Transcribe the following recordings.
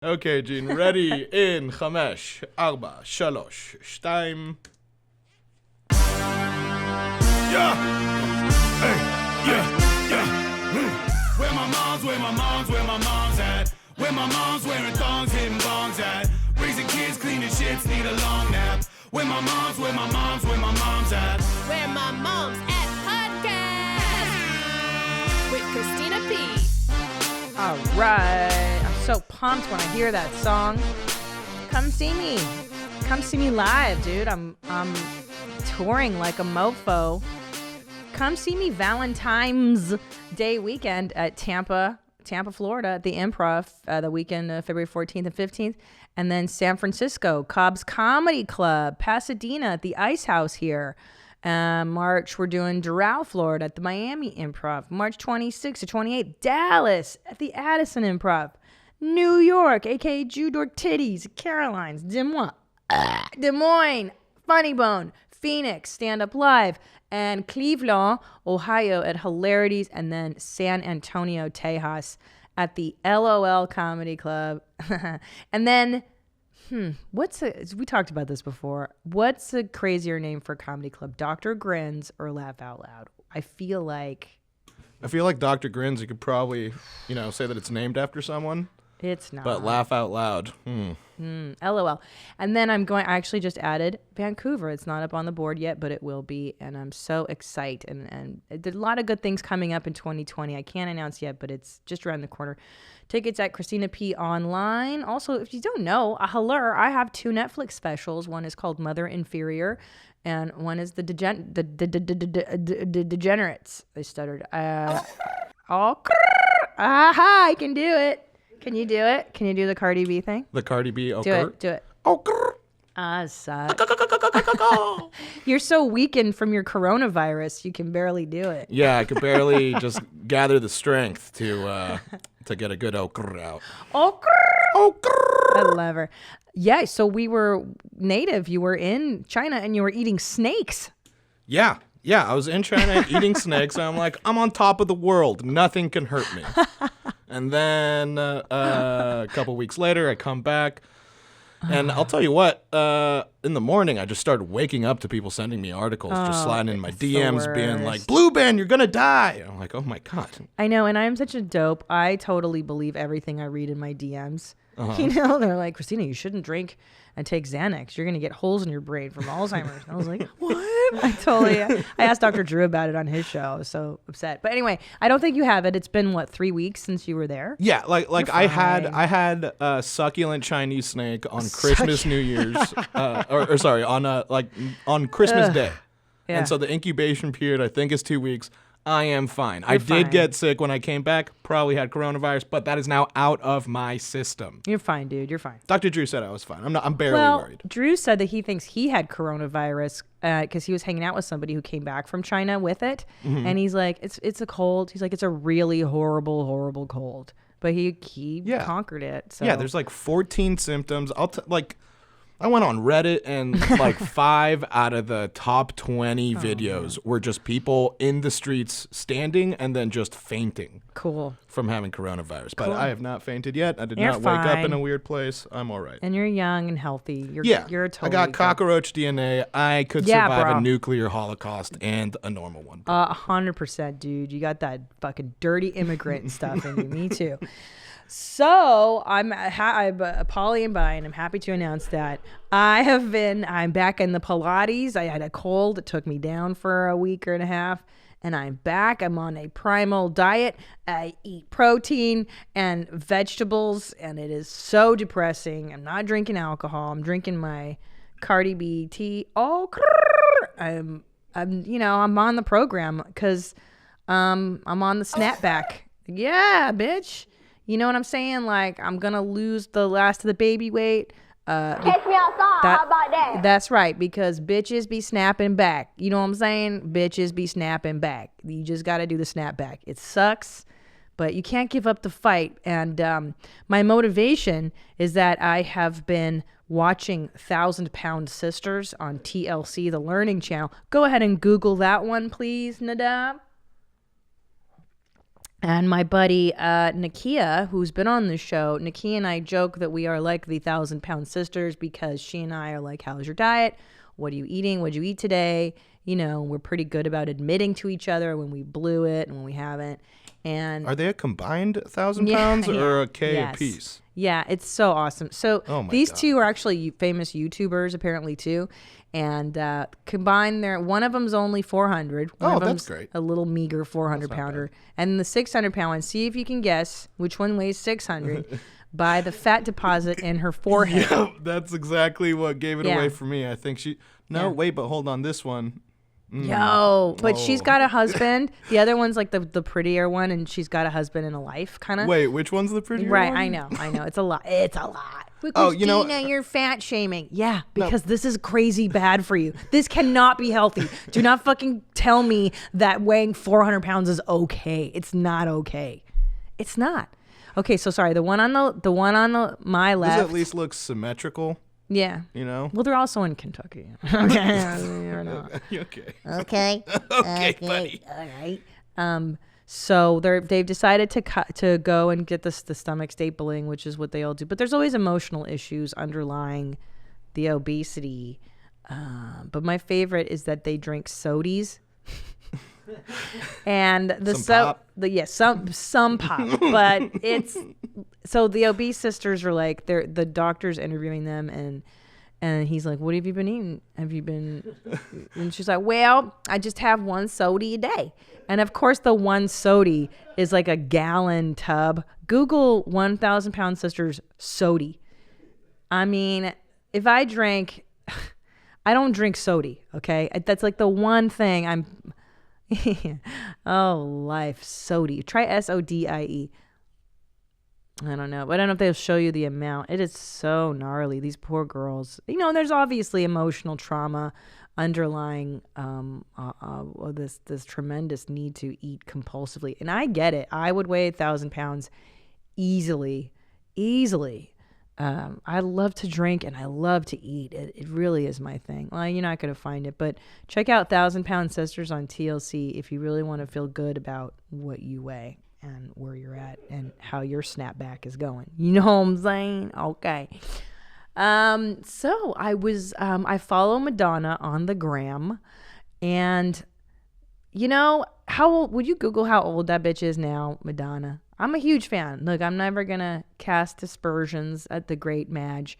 Okay, Gene, ready in 5, 4, 3, 2. Yeah. Hey, yeah. Where my mom's at? Where my mom's wearing thongs, hitting bongs at? Raising kids, cleaning shits, need a long nap. Where my mom's at? Where My Mom's At podcast with Christina P. All right. I'm so pumped when I hear that song. Come see me. Come see me live, dude. I'm touring like a mofo. Come see me Valentine's Day weekend at Tampa, Florida at the Improv, the weekend of February 14th and 15th. And then San Francisco, Cobb's Comedy Club, Pasadena at the Ice House here. March, we're doing Doral, Florida at the Miami Improv. March 26th to 28th, Dallas at the Addison Improv. New York, aka Jew Dork Titties, Caroline's, Des Moines, Funny Bone, Phoenix, Stand Up Live, and Cleveland, Ohio at Hilarities, and then San Antonio, Tejas at the LOL Comedy Club. And then, we talked about this before. What's a crazier name for a comedy club? Dr. Grins or Laugh Out Loud? I feel like Dr. Grins, you could probably, say that it's named after someone. It's not. But Laugh Out Loud. LOL. And then I actually just added Vancouver. It's not up on the board yet, but it will be. And I'm so excited. And there's a lot of good things coming up in 2020. I can't announce yet, but it's just around the corner. Tickets at Christina P online. Also, if you don't know, I have 2 Netflix specials. One is called Mother Inferior, and one is the Degenerates. I stuttered. I can do it. Can you do it? Can you do the Cardi B thing? The Cardi B. Do it. Suck. You're so weakened from your coronavirus, you can barely do it. Yeah, I could barely just gather the strength to get a good okr out. Okr. I love her. Yeah, so we were native. You were in China and you were eating snakes. Yeah, I was in China eating snakes. And I'm like, I'm on top of the world. Nothing can hurt me. And then a couple weeks later, I come back. And I'll tell you what, in the morning, I just started waking up to people sending me articles, just sliding in my DMs, being like, Blue Band, you're going to die. And I'm like, oh, my God. I know, and I'm such a dope. I totally believe everything I read in my DMs. They're like, Christina, you shouldn't drink and take Xanax. You're going to get holes in your brain from Alzheimer's. And I was like, what? I asked Dr. Drew about it on his show. I was so upset. But anyway, I don't think you have it. It's been, 3 weeks since you were there? Yeah, like I had a succulent Chinese snake on Christmas, New Year's, on Christmas Day. Yeah. And so the incubation period, I think, is 2 weeks. I am fine. I did get sick when I came back, probably had coronavirus, but that is now out of my system. You're fine, dude. You're fine. Dr. Drew said I was fine. I'm barely worried. Drew said that he thinks he had coronavirus because he was hanging out with somebody who came back from China with it. Mm-hmm. And he's like, it's a cold. He's like, it's a really horrible, horrible cold. But he conquered it. So. Yeah, there's 14 symptoms. I went on Reddit and 5 out of the top 20 videos were just people in the streets standing and then just fainting. Cool. From having coronavirus. But I have not fainted yet. I did not wake up in a weird place. I'm all right. And you're young and healthy. You're totally I got cockroach DNA. I could survive a nuclear holocaust and a normal one. 100%, dude. You got that fucking dirty immigrant stuff in you. Me too. So I'm Polly and Bi, and I'm happy to announce that I'm back in the Pilates. I had a cold. It took me down for a week and a half, and I'm back. I'm on a primal diet. I eat protein and vegetables, and it is so depressing. I'm not drinking alcohol. I'm drinking my Cardi B tea. I'm on the program because I'm on the Snapback. Yeah, bitch. You know what I'm saying? I'm going to lose the last of the baby weight. Catch me outside. How about that? That's right, because bitches be snapping back. You know what I'm saying? Bitches be snapping back. You just got to do the snapback. It sucks, but you can't give up the fight. And my motivation is that I have been watching 1,000-Pound Sisters on TLC, the Learning Channel. Go ahead and Google that one, please, Nadab. And my buddy Nakia, who's been on the show, Nakia and I joke that we are like the 1,000-pound sisters because she and I are like, how's your diet? What are you eating? What'd you eat today? You know, we're pretty good about admitting to each other when we blew it and when we haven't. And Are they a combined 1,000 pounds or a K yes. apiece? Yeah, it's so awesome. So Oh my these God. two are actually famous YouTubers apparently too. And combined one of them's only 400. One Oh, of that's them's great. a little meager 400 pounder. And the 600 pound one, see if you can guess which one weighs 600 by the fat deposit in her forehead. Yeah, that's exactly what gave it Yeah. away for me. I think wait, but hold on, this one. Yo, but she's Oh. got a husband. The other one's like the prettier one, and she's got a husband and a life, kind of. Wait, which one's the prettier Right, one? I know. It's a lot. It's a lot. But Oh, Christina, you know- you're fat shaming. Yeah, because this is crazy bad for you. This cannot be healthy. Do not fucking tell me that weighing 400 pounds is okay. It's not okay. It's not. Okay, so sorry. The one on my This left. at least looks symmetrical, Yeah. you know? Well, they're also in Kentucky. Okay. You're not. Okay. Okay. Okay, buddy. All right. So they've decided to go and get the stomach stapling, which is what they all do. But there's always emotional issues underlying the obesity. But my favorite is that they drink sodies. And Some pop? some pop, but it's so the obese sisters are like the doctor's interviewing them and he's like, what have you been eating? Have you been? And she's like, well, I just have one sody a day. And of course, the one sody is like a gallon tub. Google 1,000 pound sisters sody. I mean, if I drank, I don't drink sody. Okay, that's like the one thing I'm. Oh, life sody. Try SODIE. I don't know, but I don't know if they'll show you the amount. It is so gnarly. These poor girls. You know, there's obviously emotional trauma underlying this tremendous need to eat compulsively, and I get it. I would weigh 1,000 pounds easily. I love to drink and I love to eat. It really is my thing. Well, you're not going to find it, but check out 1,000 Pound Sisters on TLC if you really want to feel good about what you weigh and where you're at and how your snapback is going. You know what I'm saying? Okay. So I follow Madonna on the gram, and you know, how old, would you Google how old that bitch is now, Madonna? I'm a huge fan. Look, I'm never going to cast aspersions at the great Madge.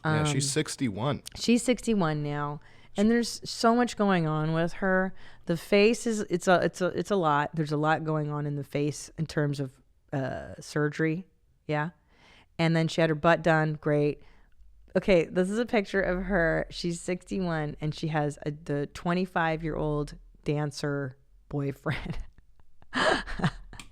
Yeah, she's 61. She's 61 now, and there's so much going on with her. The face is it's a lot. There's a lot going on in the face in terms of surgery. Yeah. And then she had her butt done. Great. Okay, this is a picture of her. She's 61 and she has the 25-year-old dancer boyfriend.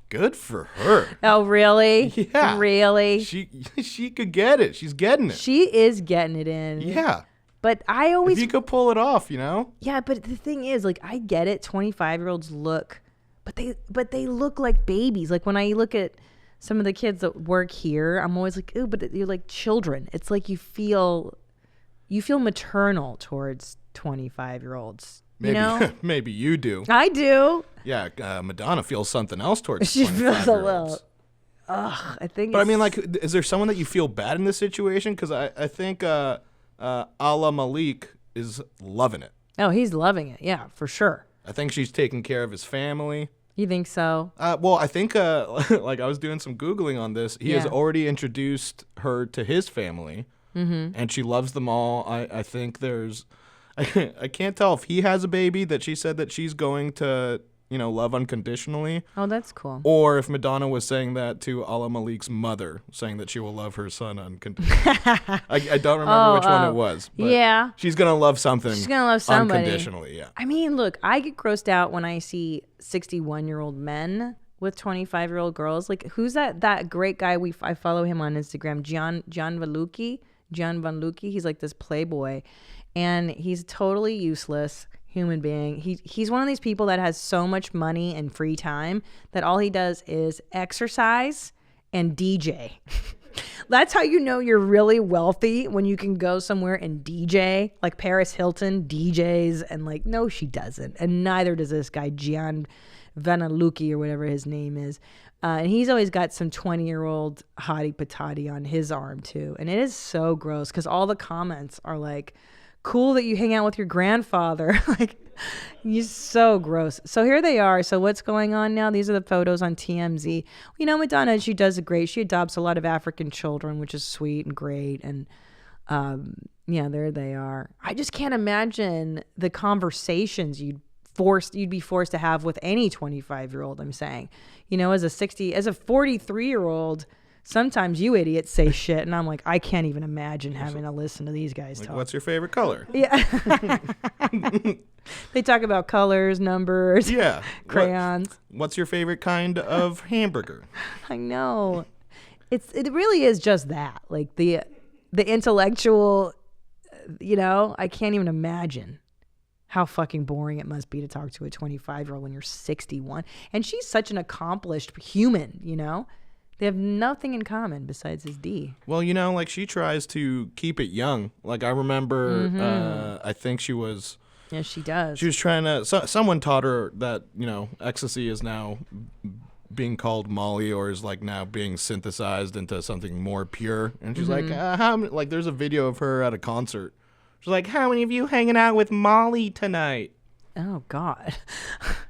Good for her. Oh, really? Yeah. Really? She could get it. She's getting it. She is getting it in. Yeah. But I always If you could pull it off, you know? Yeah, but the thing is, like, I get it. 25-year-olds look, but they look like babies. Like when I look at some of the kids that work here, I'm always like, ooh, but you're like children. It's like you feel maternal towards 25-year-olds. Maybe, You know? maybe you do. I do. Yeah, Madonna feels something else towards She feels a 25-year-olds. little. Ugh, I think. But I mean, like, is there someone that you feel bad in this situation? Because I think Ala Malik is loving it. Oh, he's loving it. Yeah, for sure. I think she's taking care of his family. You think so? Well, I think, like, I was doing some Googling on this. He has Yeah. already introduced her to his family, and she loves them all. I think there's, I can't tell if he has a baby that she said that she's going to, love unconditionally, Oh, that's cool. or if Madonna was saying that to Ala Malik's mother, saying that she will love her son unconditionally. I don't remember which one it was. But Yeah. she's going to love something She's gonna love somebody. unconditionally, yeah. I mean, look, I get grossed out when I see 61-year-old men with 25-year-old girls. Like, who's that great guy I follow him on Instagram, Gian Van Lucchi. He's like this playboy, and he's totally useless human being. He's one of these people that has so much money and free time that all he does is exercise and DJ. That's how you know you're really wealthy, when you can go somewhere and DJ. Like Paris Hilton DJs, and like, no, she doesn't. And neither does this guy, Gian Venaluki or whatever his name is. And he's always got some 20-year-old hottie patati on his arm too. And it is so gross because all the comments are like, cool that you hang out with your grandfather. Like, you're so gross. So here they are. So what's going on now? These are the photos on TMZ. You know, Madonna, she does she adopts a lot of African children, which is sweet and great. And yeah, there they are. I just can't imagine the conversations you'd be forced to have with any 25-year-old. I'm saying, you know, as a 43-year-old, sometimes you idiots say shit, and I'm like, I can't even imagine having to listen to these guys talk. What's your favorite color? Yeah. They talk about colors, numbers, yeah, crayons. What's your favorite kind of hamburger? I know. It really is just that. Like the intellectual, you know, I can't even imagine how fucking boring it must be to talk to a 25-year-old when you're 61. And she's such an accomplished human, you know? They have nothing in common besides his D. Well, you know, like she tries to keep it young. Like I remember, I think she was... Yeah, she does. She was trying to... someone taught her that, you know, ecstasy is now being called Molly or is like now being synthesized into something more pure. And she's like, like there's a video of her at a concert. She's like, how many of you hanging out with Molly tonight? Oh, God.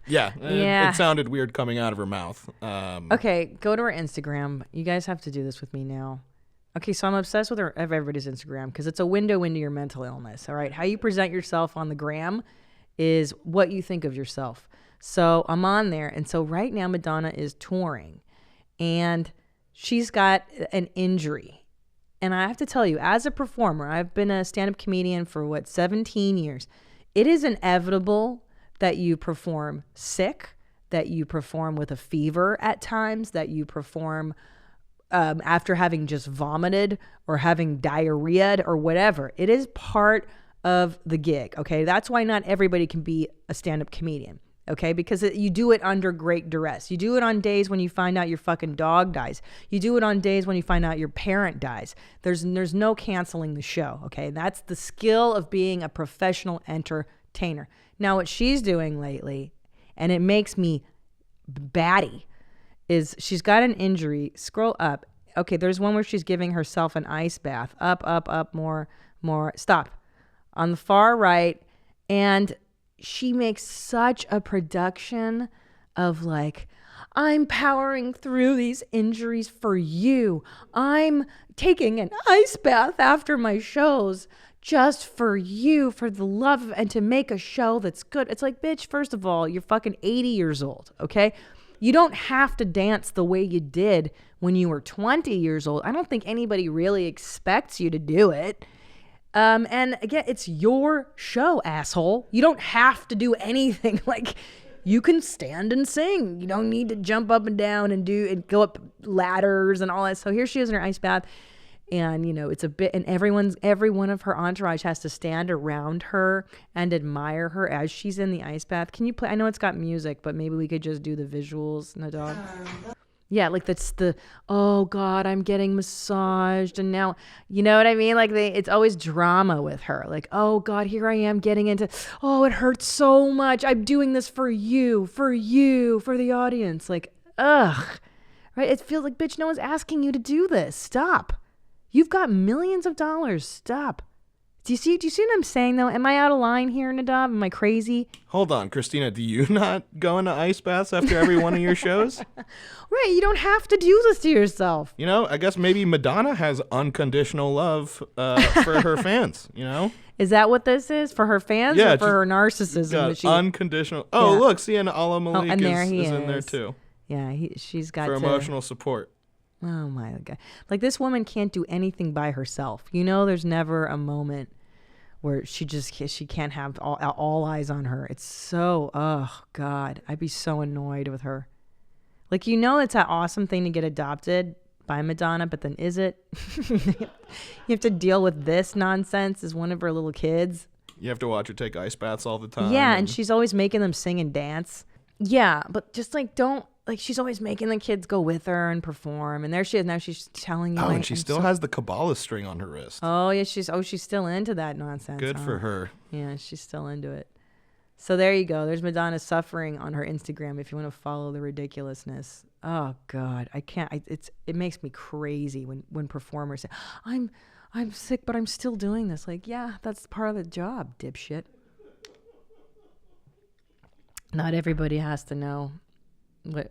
Yeah. Yeah. It sounded weird coming out of her mouth. Okay, go to her Instagram. You guys have to do this with me now. Okay, so I'm obsessed with everybody's Instagram because it's a window into your mental illness, all right? How you present yourself on the gram is what you think of yourself. So I'm on there, and so right now Madonna is touring, and she's got an injury. And I have to tell you, as a performer, I've been a stand-up comedian for, 17 years. It is inevitable that you perform sick, that you perform with a fever at times, that you perform after having just vomited or having diarrhea or whatever. It is part of the gig, okay? That's why not everybody can be a stand-up comedian, okay? Because you do it under great duress. You do it on days when you find out your fucking dog dies. You do it on days when you find out your parent dies. There's no canceling the show, okay? That's the skill of being a professional entertainer. Now, what she's doing lately, and it makes me batty, is she's got an injury. Scroll up. Okay, there's one where she's giving herself an ice bath. Up, more. Stop. On the far right, and she makes such a production of like, I'm powering through these injuries for you. I'm taking an ice bath after my shows just for you, for the love of, and to make a show that's good. It's like, bitch, first of all, you're fucking 80 years old, okay? You don't have to dance the way you did when you were 20 years old. I don't think anybody really expects you to do it. And again, it's your show, asshole. You don't have to do anything. Like, you can stand and sing. You don't need to jump up and down and go up ladders and all that. So here she is in her ice bath. And, you know, it's a bit, and every one of her entourage has to stand around her and admire her as she's in the ice bath. Can you play? I know it's got music, but maybe we could just do the visuals, no dog. Yeah, like that's oh God, I'm getting massaged. And now, you know what I mean? Like it's always drama with her. Like, oh God, here I am getting into, oh, it hurts so much. I'm doing this for you, for the audience. Like, ugh, right? It feels like, bitch, no one's asking you to do this. Stop. You've got millions of dollars. Stop. Do you see what I'm saying, though? Am I out of line here, Nadav? Am I crazy? Hold on, Christina. Do you not go into ice baths after every one of your shows? Right. You don't have to do this to yourself. You know, I guess maybe Madonna has unconditional love for her fans, you know? Is that what this is? For her fans or for her narcissism? Unconditional. Oh, yeah. Look. See, and Allah Malik and there is he in there, too. Yeah, she's got for emotional support. Oh my God. Like this woman can't do anything by herself. You know, there's never a moment where she can't have all eyes on her. It's so, oh God, I'd be so annoyed with her. Like, you know, it's an awesome thing to get adopted by Madonna, but then is it? You have to deal with this nonsense as one of her little kids. You have to watch her take ice baths all the time. Yeah, and she's always making them sing and dance. Yeah, but just like she's always making the kids go with her and perform. And there she is. Now she's telling you. Oh, and she still has the Kabbalah string on her wrist. Oh, yeah. She's still into that nonsense. Good for her. Yeah, she's still into it. So there you go. There's Madonna suffering on her Instagram if you want to follow the ridiculousness. Oh God, I can't. It makes me crazy when performers say, I'm sick, but I'm still doing this. Like, yeah, that's part of the job, dipshit. Not everybody has to know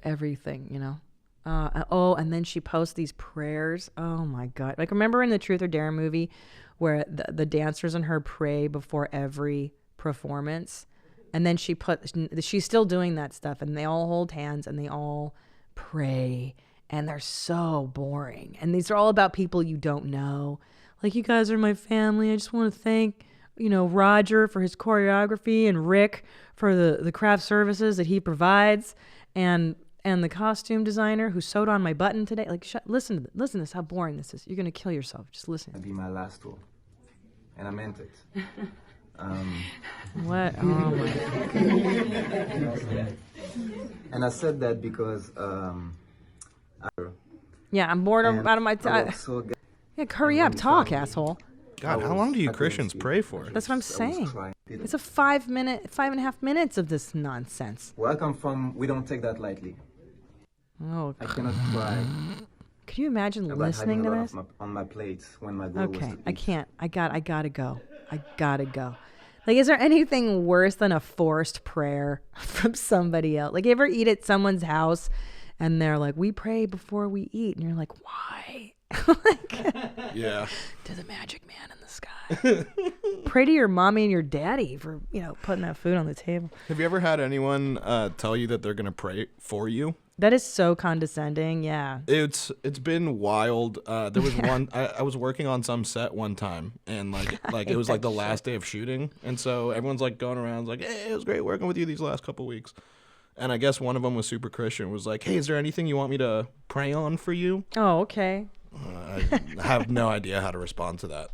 everything, you know. And then she posts these prayers. Oh my God. Like, remember in the Truth or Dare movie where the dancers and her pray before every performance? And then she's still doing that stuff, and they all hold hands and they all pray, and they're so boring. And these are all about people you don't know. Like, you guys are my family. I just want to thank, Roger for his choreography and Rick for the craft services that he provides, and the costume designer who sewed on my button today. Like, listen to this, how boring this is. You're going to kill yourself. Just listen. It'll be my last tour. And I meant it. What? Oh my God. And I said that because Yeah, I'm bored out of my time. Yeah, hurry up, talk, asshole. God, how long do you Christians pray for? That's what I'm saying. It's a 5.5 minutes of this nonsense. Where I come from, we don't take that lightly. Oh, I cannot cry. Can you imagine listening to this? On my plate when my goal was to eat. I can't. I gotta go. Like, is there anything worse than a forced prayer from somebody else? Like, you ever eat at someone's house and they're like, we pray before we eat, and you're like, why? Yeah. To the magic man in the sky. Pray to your mommy and your daddy for, putting that food on the table. Have you ever had anyone tell you that they're going to pray for you? That is so condescending. Yeah. It's been wild. There was one, I was working on some set one time, and like it was like the last day of shooting. And so everyone's like going around like, hey, it was great working with you these last couple weeks. And I guess one of them was super Christian, was like, hey, is there anything you want me to pray on for you? Oh, okay. I have no idea how to respond to that.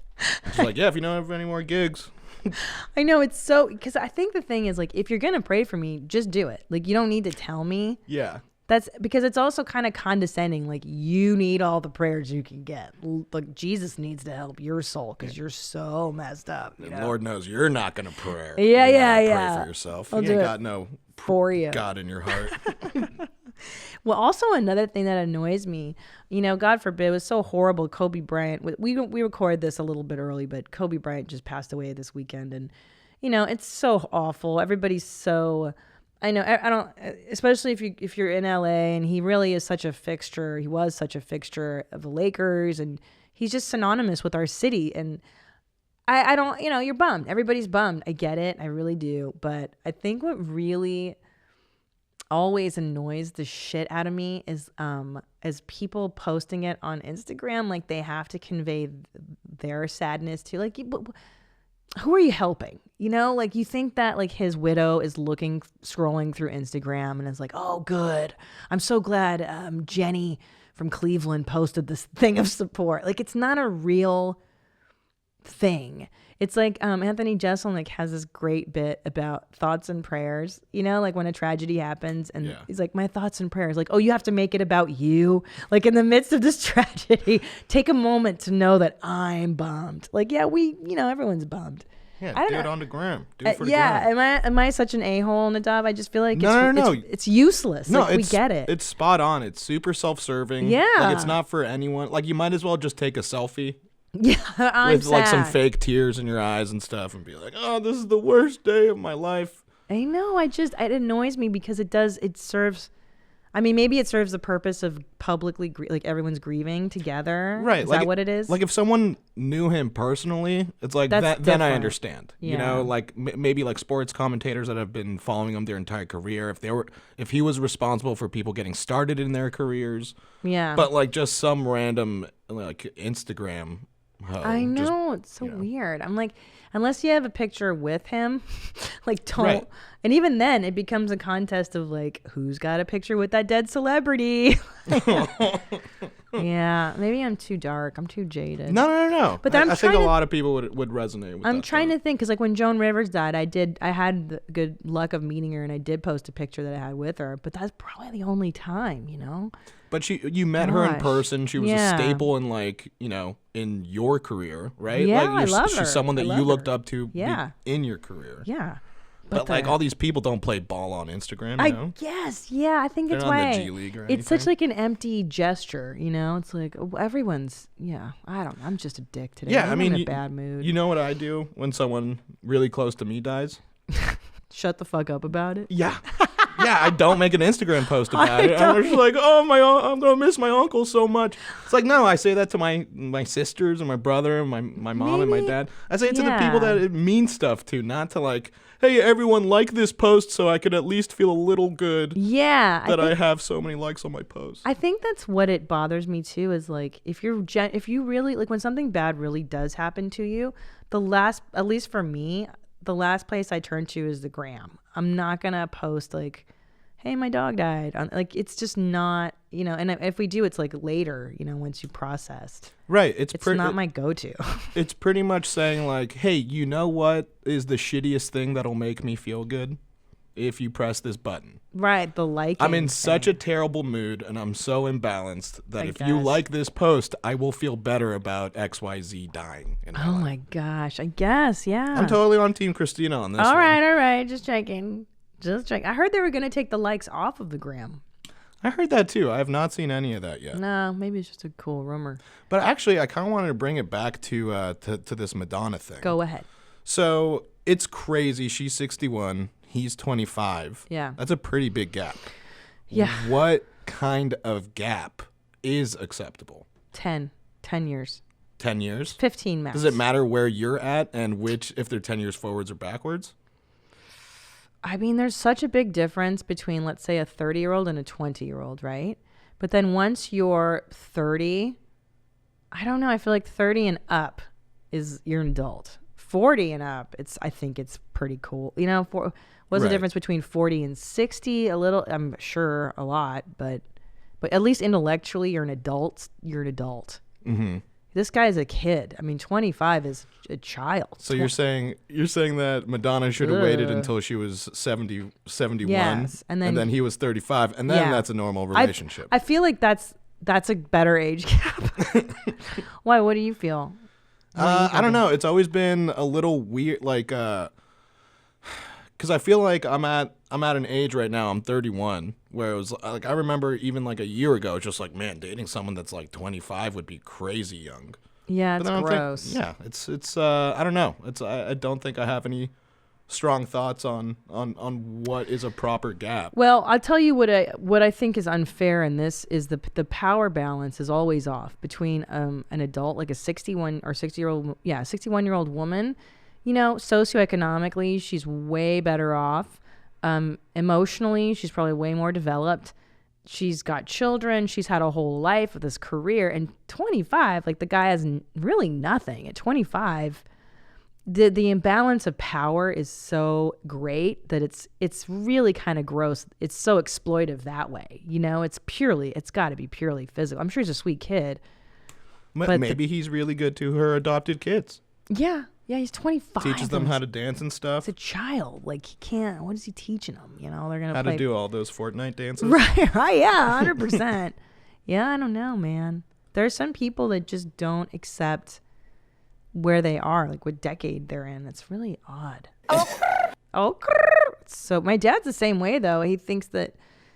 It's like, yeah, if you don't have any more gigs. I know, it's so, because I think the thing is, like, if you're going to pray for me, just do it. Like, you don't need to tell me. Yeah. That's because it's also kind of condescending. Like, you need all the prayers you can get. Like, Jesus needs to help your soul because you're so messed up. And Lord knows you're not going to pray. Yeah. Pray for yourself. I'll You do ain't it got no for you. God in your heart. Well, also another thing that annoys me, God forbid, it was so horrible. Kobe Bryant, we recorded this a little bit early, but Kobe Bryant just passed away this weekend. And, it's so awful. Everybody's so, I know, I don't, especially if you're in LA, and he really is such a fixture. He was such a fixture of the Lakers, and he's just synonymous with our city. And I don't, you're bummed. Everybody's bummed. I get it. I really do. But I think what really always annoys the shit out of me is people posting it on Instagram like they have to convey their sadness to, like, who are you helping? Like, you think that, like, his widow is scrolling through Instagram and is like, oh, good, I'm so glad Jenny from Cleveland posted this thing of support. Like, it's not a real thing. It's like Anthony Jeselnik has this great bit about thoughts and prayers, like when a tragedy happens, and he's like, my thoughts and prayers. Like, oh, you have to make it about you? Like, in the midst of this tragedy, take a moment to know that I'm bummed. Like, yeah, everyone's bummed. Yeah, do it on the gram. Do it for the gram. gram. Am I such an a-hole, Nadav? I just feel like No. It's useless. No, like, we get it. It's spot on. It's super self-serving. Yeah. Like, it's not for anyone. Like, you might as well just take a selfie. Yeah, with like some fake tears in your eyes and stuff, and be like, oh, this is the worst day of my life. I know. It annoys me because it serves, I mean, maybe it serves the purpose of publicly, like, everyone's grieving together. Right. Is like that what it is? Like, if someone knew him personally, it's like, then I understand. Yeah. Like, maybe like sports commentators that have been following him their entire career, if he was responsible for people getting started in their careers. Yeah. But like, just some random, like, Instagram. I know, it's so weird. I'm like, unless you have a picture with him, like, don't. Right. And even then, it becomes a contest of, like, who's got a picture with that dead celebrity? Yeah, maybe I'm too dark. I'm too jaded. No. But I think a lot of people would resonate with that. I'm trying to think, because, like, when Joan Rivers died, I had the good luck of meeting her, and I did post a picture that I had with her. But that's probably the only time, But you met her in person. She was a staple in, like, in your career, right? Yeah, like, I love her. She's someone that you looked up to in in your career. Yeah. But like all these people don't play ball on Instagram, you know? Guess, yeah. I think They're it's not in why the G League or it's such anything. like an empty gesture, you know? It's like everyone's, yeah. I don't know. I'm just a dick today. Yeah, I I'm mean, in a bad mood. You know what I do when someone really close to me dies? Shut the fuck up about it. Yeah. Yeah, I don't make an Instagram post about it. I'm just like, oh, I'm gonna miss my uncle so much. It's like, no, I say that to my sisters and my brother and my mom and my dad. I say it to the people that it means stuff to, not to like, hey, everyone like this post so I could at least feel a little good. Yeah, that I have so many likes on my post. I think that's what it bothers me too. Is like if you really like when something bad really does happen to you, at least for me, the last place I turn to is the gram. I'm not gonna post like, hey, my dog died. Like, it's just not, you know, and if we do, it's like later, you know, once you processed. Right. It's not my go-to. It's pretty much saying like, hey, you know what is the shittiest thing that'll make me feel good? If you press this button. Right, the liking. I'm in such a terrible mood and I'm so imbalanced that if you like this post, I will feel better about XYZ dying. Oh my gosh, I guess, yeah. I'm totally on Team Christina on this all one. right, just checking. I heard they were going to take the likes off of the gram. I heard that too. I have not seen any of that yet. No, maybe it's just a cool rumor. But actually, I kind of wanted to bring it back to this Madonna thing. Go ahead. So it's crazy. She's 61. He's 25. Yeah. That's a pretty big gap. Yeah. What kind of gap is acceptable? 10 years. 10 years? 15 max. Does it matter where you're at and if they're 10 years forwards or backwards? I mean, there's such a big difference between, let's say, a 30-year-old and a 20-year-old, right? But then once you're 30, I don't know. I feel like 30 and up you're an adult. 40 and up, I think it's pretty cool. You know, what's the difference between 40 and 60? A little, I'm sure a lot, but at least intellectually, you're an adult. Mm-hmm. This guy's a kid. I mean, 25 is a child. So you're saying that Madonna should have waited until she was 71, yes, and then he was 35, and then that's a normal relationship. I feel like that's a better age gap. Why? What do you feel? I don't know. It's always been a little weird, like, because I feel like I'm at an age right now. I'm 31, where it was like I remember even like a year ago, just like, man, dating someone that's like 25 would be crazy young. Yeah, it's gross. It's I don't know. I don't think I have any strong thoughts on what is a proper gap. Well, I'll tell you what I think is unfair in this is the power balance is always off between an adult, like a 61-year-old woman. You know, socioeconomically, she's way better off. Emotionally, she's probably way more developed. She's got children. She's had a whole life with this career. And 25, like the guy has really nothing. At 25, the imbalance of power is so great that it's really kind of gross. It's so exploitive that way. You know, it's got to be purely physical. I'm sure he's a sweet kid. But maybe he's really good to her adopted kids. Yeah, he's 25. Teaches them how to dance and stuff. It's a child. Like, he can't. What is he teaching them? You know, they're going to to do all those Fortnite dances. Right, yeah, 100%. Yeah, I don't know, man. There's some people that just don't accept where they are, like what decade they're in. It's really odd. So my dad's the same way, though. He thinks that,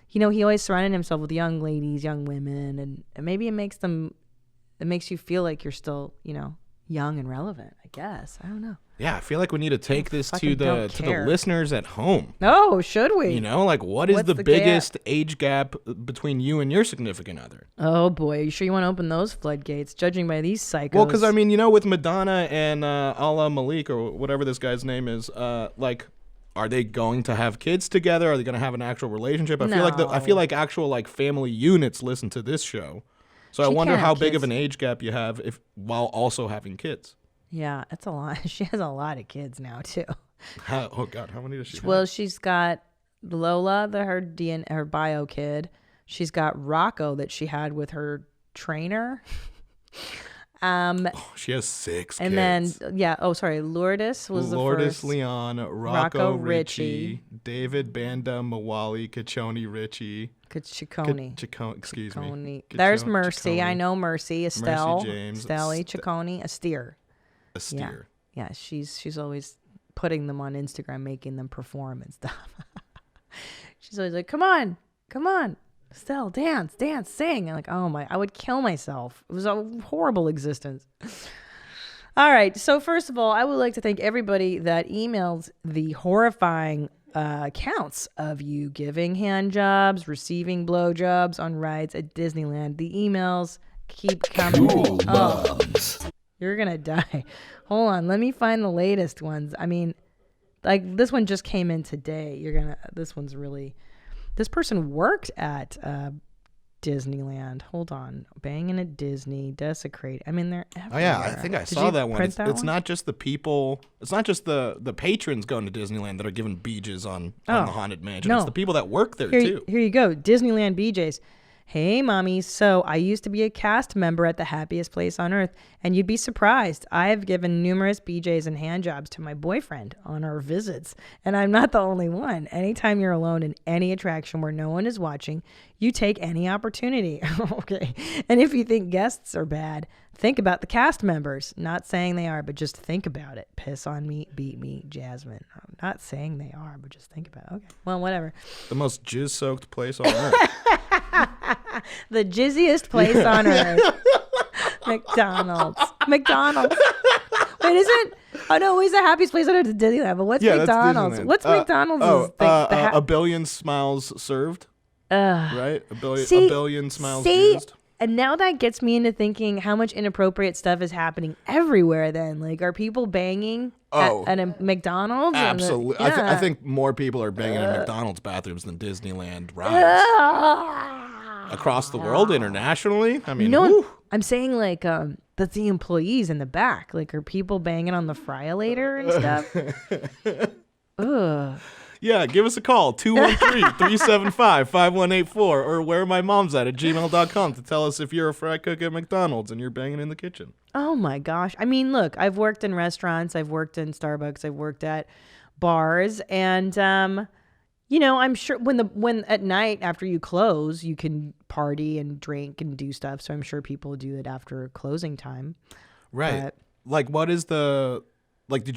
you know, he always surrounded himself with young ladies, young women, and maybe it makes you feel like you're still, you know, young and relevant, I guess. I don't know. Yeah, I feel like we need to take this to the listeners at home. Oh, should we? You know, like what's the biggest age gap between you and your significant other? Oh boy, you sure you want to open those floodgates? Judging by these psychos. Well, because I mean, you know, with Madonna and Allah Malik or whatever this guy's name is, like, are they going to have kids together? Are they going to have an actual relationship? I feel like actual like family units listen to this show. So I wonder how big of an age gap you have while also having kids. Yeah, it's a lot. She has a lot of kids now too. Oh God, how many does she have? Well, she's got Lola, her bio kid. She's got Rocco that she had with her trainer. She has 6 and kids. then Lourdes was the first. Lourdes Leon, Rocco Richie, David Banda, Mawali, Cachoni Richie. Ciccone. Excuse me. There's Mercy. I know Mercy. Estelle. Mercy James. Ciccone. Astir. Astir. Yeah, she's always putting them on Instagram, making them perform and stuff. She's always like, come on, Estelle, dance, sing. And like, oh my, I would kill myself. It was a horrible existence. All right. So first of all, I would like to thank everybody that emailed the horrifying accounts of you giving hand jobs, receiving blow jobs on rides at Disneyland. The emails keep coming. Cool Oh, Moms. you're going to die. Hold on. Let me find the latest ones. I mean, like this one just came in today. This one's really, this person worked at Disneyland. Hold on. Banging at Disney, desecrate. I mean, they're everywhere. Oh yeah, I think I Did saw you that one. print It's not just the people. It's not just the patrons going to Disneyland that are giving BJs on the Haunted Mansion. no. It's the people that work there Here, too. here you go. Disneyland BJs. Hey, mommy. So I used to be a cast member at the happiest place on earth, and you'd be surprised. I have given numerous BJs and hand jobs to my boyfriend on our visits, and I'm not the only one. Anytime you're alone in any attraction where no one is watching, you take any opportunity. Okay. And if you think guests are bad, think about the cast members. Not saying they are, but just think about it. Piss on me, beat me, Jasmine. I'm not saying they are, but just think about it. Okay. Well, whatever. The most jizz-soaked place on earth. The jizziest place on earth. McDonald's. Wait, isn't? Oh no, where's the happiest place on earth? It's Disneyland. But what's Yeah, that's McDonald's? Disneyland. What's McDonald's? A billion smiles served. Right? A billion smiles used. And now that gets me into thinking how much inappropriate stuff is happening everywhere then. Like, are people banging at a McDonald's? Absolutely. Yeah. I think more people are banging in McDonald's bathrooms than Disneyland rides. Across the world, internationally. I mean, No, I'm saying like that's the employees in the back. Like, are people banging on the fryolator and stuff? Ugh. Yeah, give us a call, 213-375-5184, or WhereMyMomsAt at gmail.com to tell us if you're a fry cook at McDonald's and you're banging in the kitchen. Oh my gosh. I mean, look, I've worked in restaurants, I've worked in Starbucks, I've worked at bars, and you know, I'm sure when at night after you close, you can party and drink and do stuff. So I'm sure people do it after closing time. Right. Like, what is did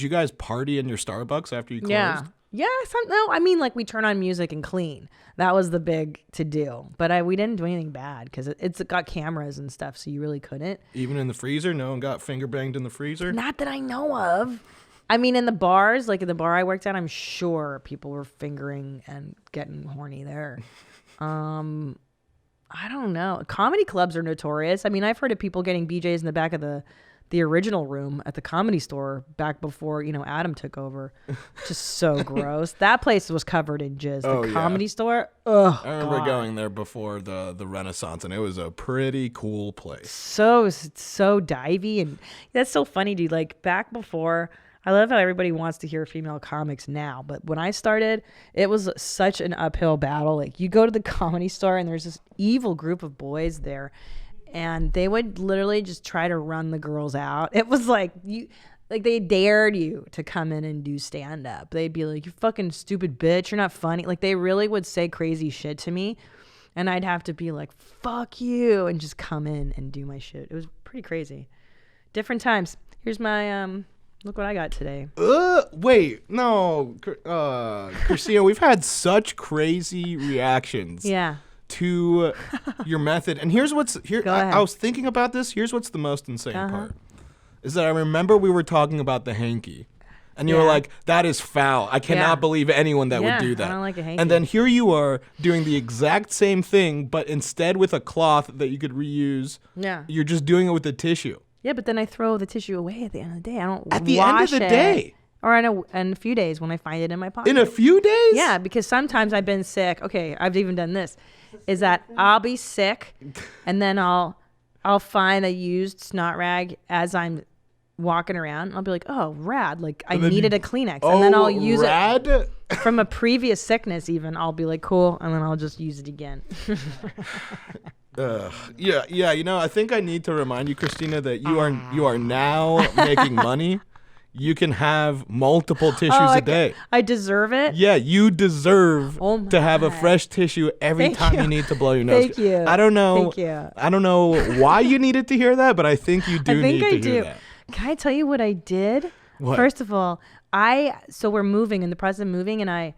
you guys party in your Starbucks after you closed? Yeah. Yes. No, I mean, like, we turn on music and clean. That was the big to do. But we didn't do anything bad because it's got cameras and stuff, so you really couldn't. Even in the freezer? No one got finger banged in the freezer? Not that I know of. I mean, in the bars, like in the bar I worked at, I'm sure people were fingering and getting horny there. I don't know. Comedy clubs are notorious. I mean, I've heard of people getting BJs in the back of the original room at the Comedy Store back before, Adam took over. Just so gross. That place was covered in jizz. The Comedy Store. Ugh. I remember going there before the Renaissance, and it was a pretty cool place. So divey, and that's so funny, dude. Like, back before, I love how everybody wants to hear female comics now, but when I started, it was such an uphill battle. Like, you go to the Comedy Store and there's this evil group of boys there, and they would literally just try to run the girls out. It was like they dared you to come in and do stand up. They'd be like, "You fucking stupid bitch, you're not funny." Like, they really would say crazy shit to me, and I'd have to be like, "Fuck you," and just come in and do my shit. It was pretty crazy. Different times. Here's my look what I got today. Wait, no, Christina, we've had such crazy reactions. Yeah. To your method, and here's what's here. Go ahead. I was thinking about this. Here's what's the most insane part, is that I remember we were talking about the hanky, and you were like, "That is foul. I cannot believe anyone that would do that." I don't like a hanky. And then here you are doing the exact same thing, but instead with a cloth that you could reuse. Yeah. You're just doing it with the tissue. Yeah, but then I throw the tissue away at the end of the day. I don't At the end of wash the it. day? Or in a few days when I find it in my pocket. In a few days? Yeah, because sometimes I've been sick. Okay, I've even done this. Is that I'll be sick, and then I'll find a used snot rag as I'm walking around. I'll be like, "Oh, rad! Like, I needed a Kleenex," and then I'll use it from a previous sickness. Even I'll be like, "Cool," and then I'll just use it again. Yeah. I think I need to remind you, Christina, that you are now making money. You can have multiple tissues a day. I deserve it. Yeah, you deserve to have a fresh tissue every time you need to blow your nose. Thank you. I don't know. Thank you. I don't know why you needed to hear that, but I think you do need to hear that. Can I tell you what I did? What? First of all, so we're moving in the process of moving, and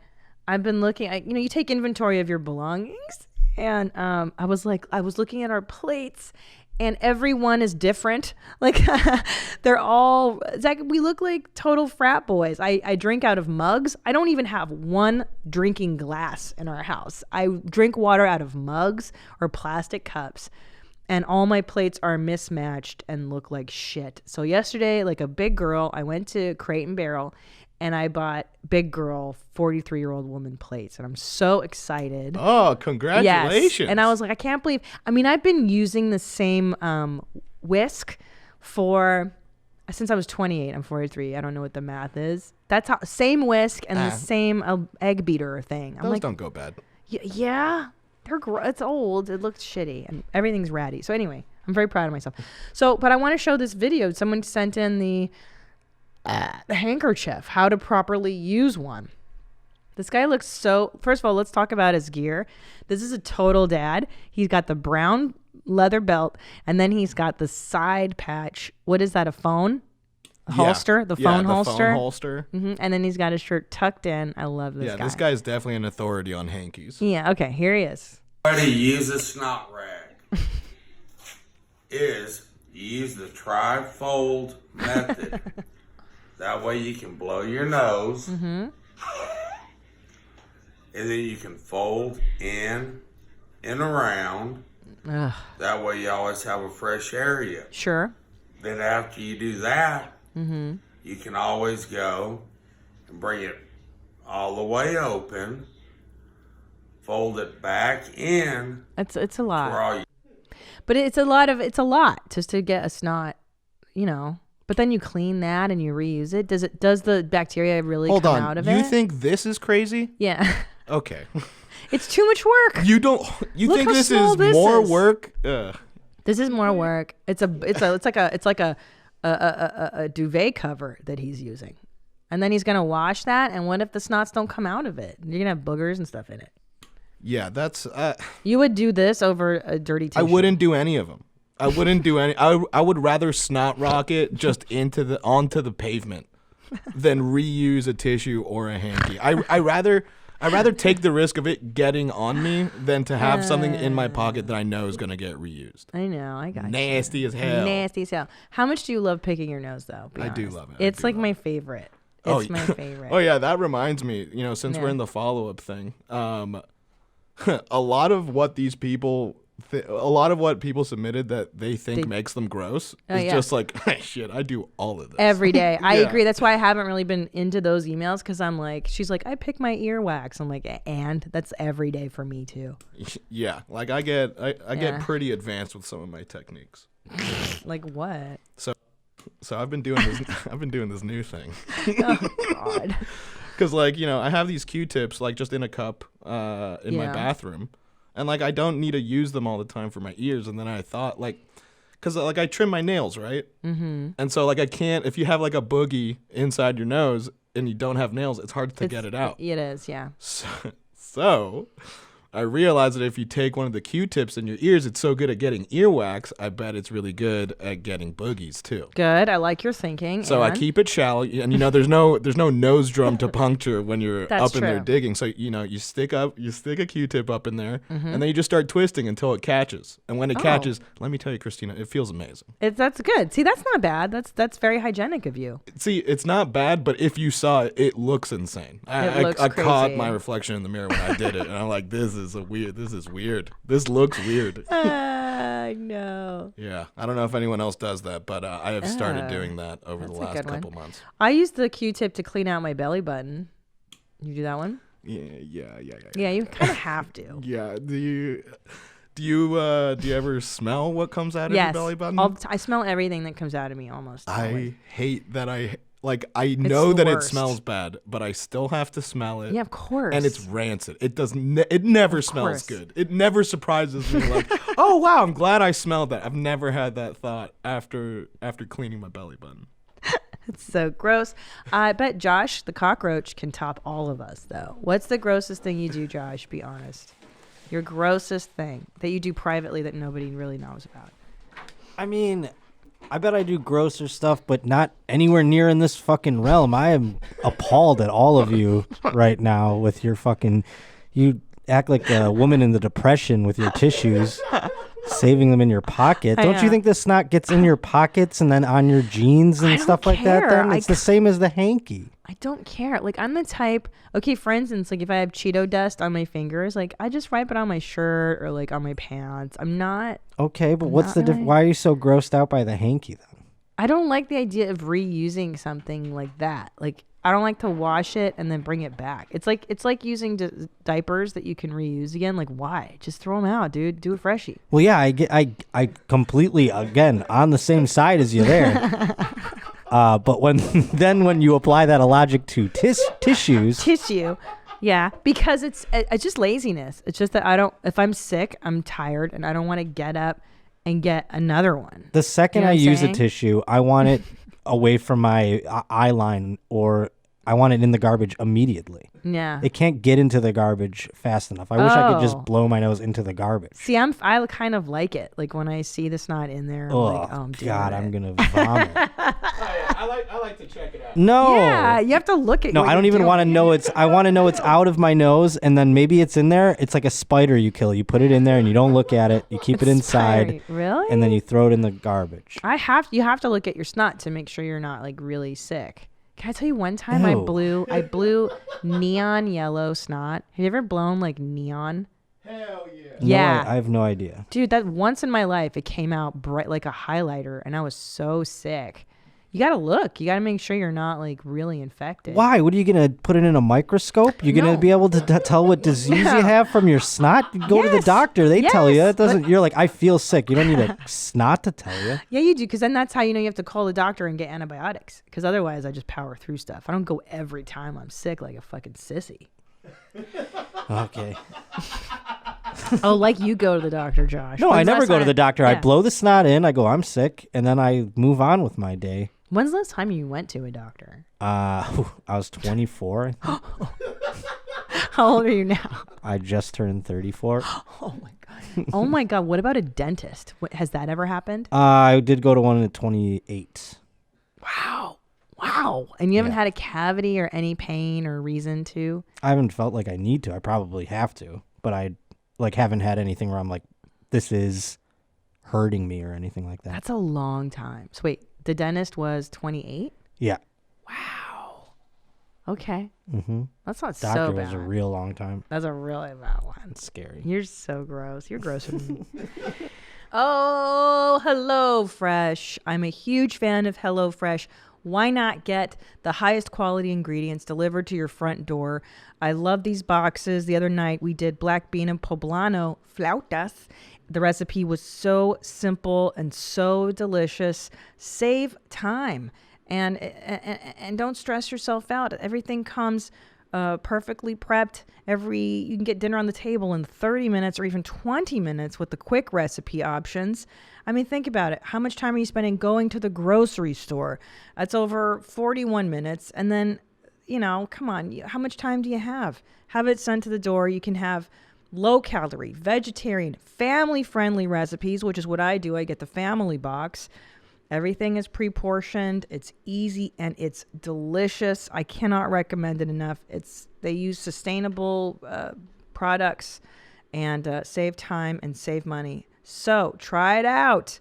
I've been looking. You take inventory of your belongings, and I was looking at our plates, and everyone is different. Like they're all. Zach, we look like total frat boys. I drink out of mugs. I don't even have one drinking glass in our house. I drink water out of mugs or plastic cups. And all my plates are mismatched and look like shit. So yesterday, like a big girl, I went to Crate and Barrel and I bought big girl 43-year-old woman plates. And I'm so excited. Oh, congratulations. Yes. And I was like, I can't believe. I've been using the same whisk since I was 28. I'm 43. I don't know what the math is. That's how, same whisk and the same egg beater thing. Those don't go bad. Yeah. It's old. It looked shitty and everything's ratty. So anyway, I'm very proud of myself. But I want to show this video. Someone sent in the handkerchief, how to properly use one. This guy looks first of all, let's talk about his gear. This is a total dad. He's got the brown leather belt and then he's got the side patch. What is that, a phone? Holster, the phone holster. Mm-hmm. And then he's got his shirt tucked in. I love this guy. Yeah, this guy is definitely an authority on hankies. Yeah, okay, here he is. The way to use a snot rag is you use the tri-fold method. That way you can blow your nose. Mm-hmm. And then you can fold in and around. Ugh. That way you always have a fresh area. Sure. Then after you do that, you can always go and bring it all the way open, fold it back in. It's a lot. But it's a lot just to get a snot, But then you clean that and you reuse it. Does the bacteria really come out of it? You think this is crazy? Yeah. Okay. It's too much work. You think this is more work? This is more work. It's like a duvet cover that he's using. And then he's going to wash that. And what if the snots don't come out of it? You're going to have boogers and stuff in it. Yeah, that's... you would do this over a dirty tissue. I wouldn't do any of them. I wouldn't do any... I would rather snot rocket just onto the pavement than reuse a tissue or a hanky. I rather take the risk of it getting on me than to have something in my pocket that I know is going to get reused. I know. I got Nasty as hell. Nasty as hell. How much do you love picking your nose, though? I do love it. It's like my favorite. It's my favorite. Oh, yeah. That reminds me, since we're in the follow-up thing, a lot of what these people... a lot of what people submitted that they think makes them gross is just like, shit, I do all of this. Every day. I agree. That's why I haven't really been into those emails because I'm like, she's like, I pick my earwax. I'm like, and that's every day for me too. Yeah. Like I get pretty advanced with some of my techniques. Like what? So I've been doing this new thing. Oh God. Because I have these Q-tips like just in a cup in my bathroom. And I don't need to use them all the time for my ears. And then I thought because I trim my nails, right? Mm-hmm. And so I can't, if you have a boogie inside your nose and you don't have nails, it's hard to get it out. It is, yeah. So I realized that if you take one of the Q-tips in your ears, it's so good at getting earwax. I bet it's really good at getting boogies too. Good. I like your thinking. So I keep it shallow, and there's no nose drum to puncture when you're up in there digging. So you stick a Q-tip up in there, and then you just start twisting until it catches. And when it catches, let me tell you, Christina, it feels amazing. That's good. See, that's not bad. That's very hygienic of you. See, it's not bad, but if you saw it, it looks insane. I caught my reflection in the mirror when I did it, and I'm like, this is weird. This looks weird. I know. Yeah. I don't know if anyone else does that, but I have started doing that over the last couple months. I use the Q-tip to clean out my belly button. You do that one? Yeah. Yeah, you kind of have to. Yeah. Do you ever smell what comes out of your belly button? I smell everything that comes out of me almost. I hate that I know that it smells bad, but I still have to smell it. Yeah, of course. And it's rancid. It never smells good. It never surprises me oh wow, I'm glad I smelled that. I've never had that thought after cleaning my belly button. It's so gross. I bet Josh, the cockroach, can top all of us though. What's the grossest thing you do, Josh? Be honest. Your grossest thing that you do privately that nobody really knows about. I mean, I bet I do grosser stuff, but not anywhere near in this fucking realm. I am appalled at all of you right now with your fucking... You act like a woman in the Depression with your tissues, saving them in your pocket. Don't you think the snot gets in your pockets and then on your jeans and stuff like that then? It's the same as the hanky. I don't care. Like, I'm the type... Okay, for instance, like, if I have Cheeto dust on my fingers, like, I just wipe it on my shirt or, like, on my pants. I'm not... Okay, but what's the... Why are you so grossed out by the hanky, then? I don't like the idea of reusing something like that. Like, I don't like to wash it and then bring it back. It's like using diapers that you can reuse again. Like, why? Just throw them out, dude. Do it freshy. Well, yeah, I completely, again, on the same side as you there. But when you apply that logic to tissue, yeah, because it's just laziness. It's just that if I'm sick, I'm tired, and I don't want to get up and get another one. The second I use a tissue, I want it away from my eye line, or I want it in the garbage immediately. Yeah. It can't get into the garbage fast enough. I wish I could just blow my nose into the garbage. See, I kind of like it. Like, when I see the snot in there, I'm like, oh, God, I'm going to vomit. I like to check it out. No. Yeah, you have to look at. No, I don't even want to know I want to know it's out of my nose, and then maybe it's in there. It's like a spider you kill. You put it in there, and you don't look at it. You keep it inside. Really? And then you throw it in the garbage. You have to look at your snot to make sure you're not, like, really sick. Can I tell you one time I blew neon yellow snot? Have you ever blown, like, neon? Hell yeah. Yeah. No, I have no idea. Dude, that once in my life, it came out bright like a highlighter, and I was so sick. You got to look. You got to make sure you're not, like, really infected. Why? What are you going to put it in a microscope? You're going to be able to tell what disease you have from your snot? Go to the doctor. They tell you. It doesn't. You're like, I feel sick. You don't need a snot to tell you. Yeah, you do, because then that's how you know you have to call the doctor and get antibiotics, because otherwise I just power through stuff. I don't go every time I'm sick like a fucking sissy. Okay. Oh, like you go to the doctor, Josh. No, I never go to the doctor. Yeah. I blow the snot in. I go, I'm sick. And then I move on with my day. When's the last time you went to a doctor? I was 24. How old are you now? I just turned 34. Oh my god. Oh my god. What about a dentist? Has that ever happened? I did go to one at 28. Wow. And you haven't had a cavity or any pain or reason to? I haven't felt like I need to. I probably have to, but I haven't had anything where I'm like, this is hurting me or anything like that. That's a long time. So wait, the dentist was 28? Yeah. Wow. Okay. Mm-hmm. That's not Doctor so bad. was a real long time. That's a really bad one. It's scary. You're so gross. You're grosser than me. Oh, HelloFresh. I'm a huge fan of HelloFresh. Why not get the highest quality ingredients delivered to your front door? I love these boxes. The other night we did black bean and poblano flautas. The recipe was so simple and so delicious. Save time and don't stress yourself out. Everything comes perfectly prepped. You can get dinner on the table in 30 minutes or even 20 minutes with the quick recipe options. I mean, think about it. How much time are you spending going to the grocery store? That's over 41 minutes. And then, come on, how much time do you have? Have it sent to the door. You can have low-calorie, vegetarian, family-friendly recipes, which is what I do. I get the family box. Everything is pre-portioned. It's easy and it's delicious. I cannot recommend it enough. They use sustainable products and save time and save money. So try it out.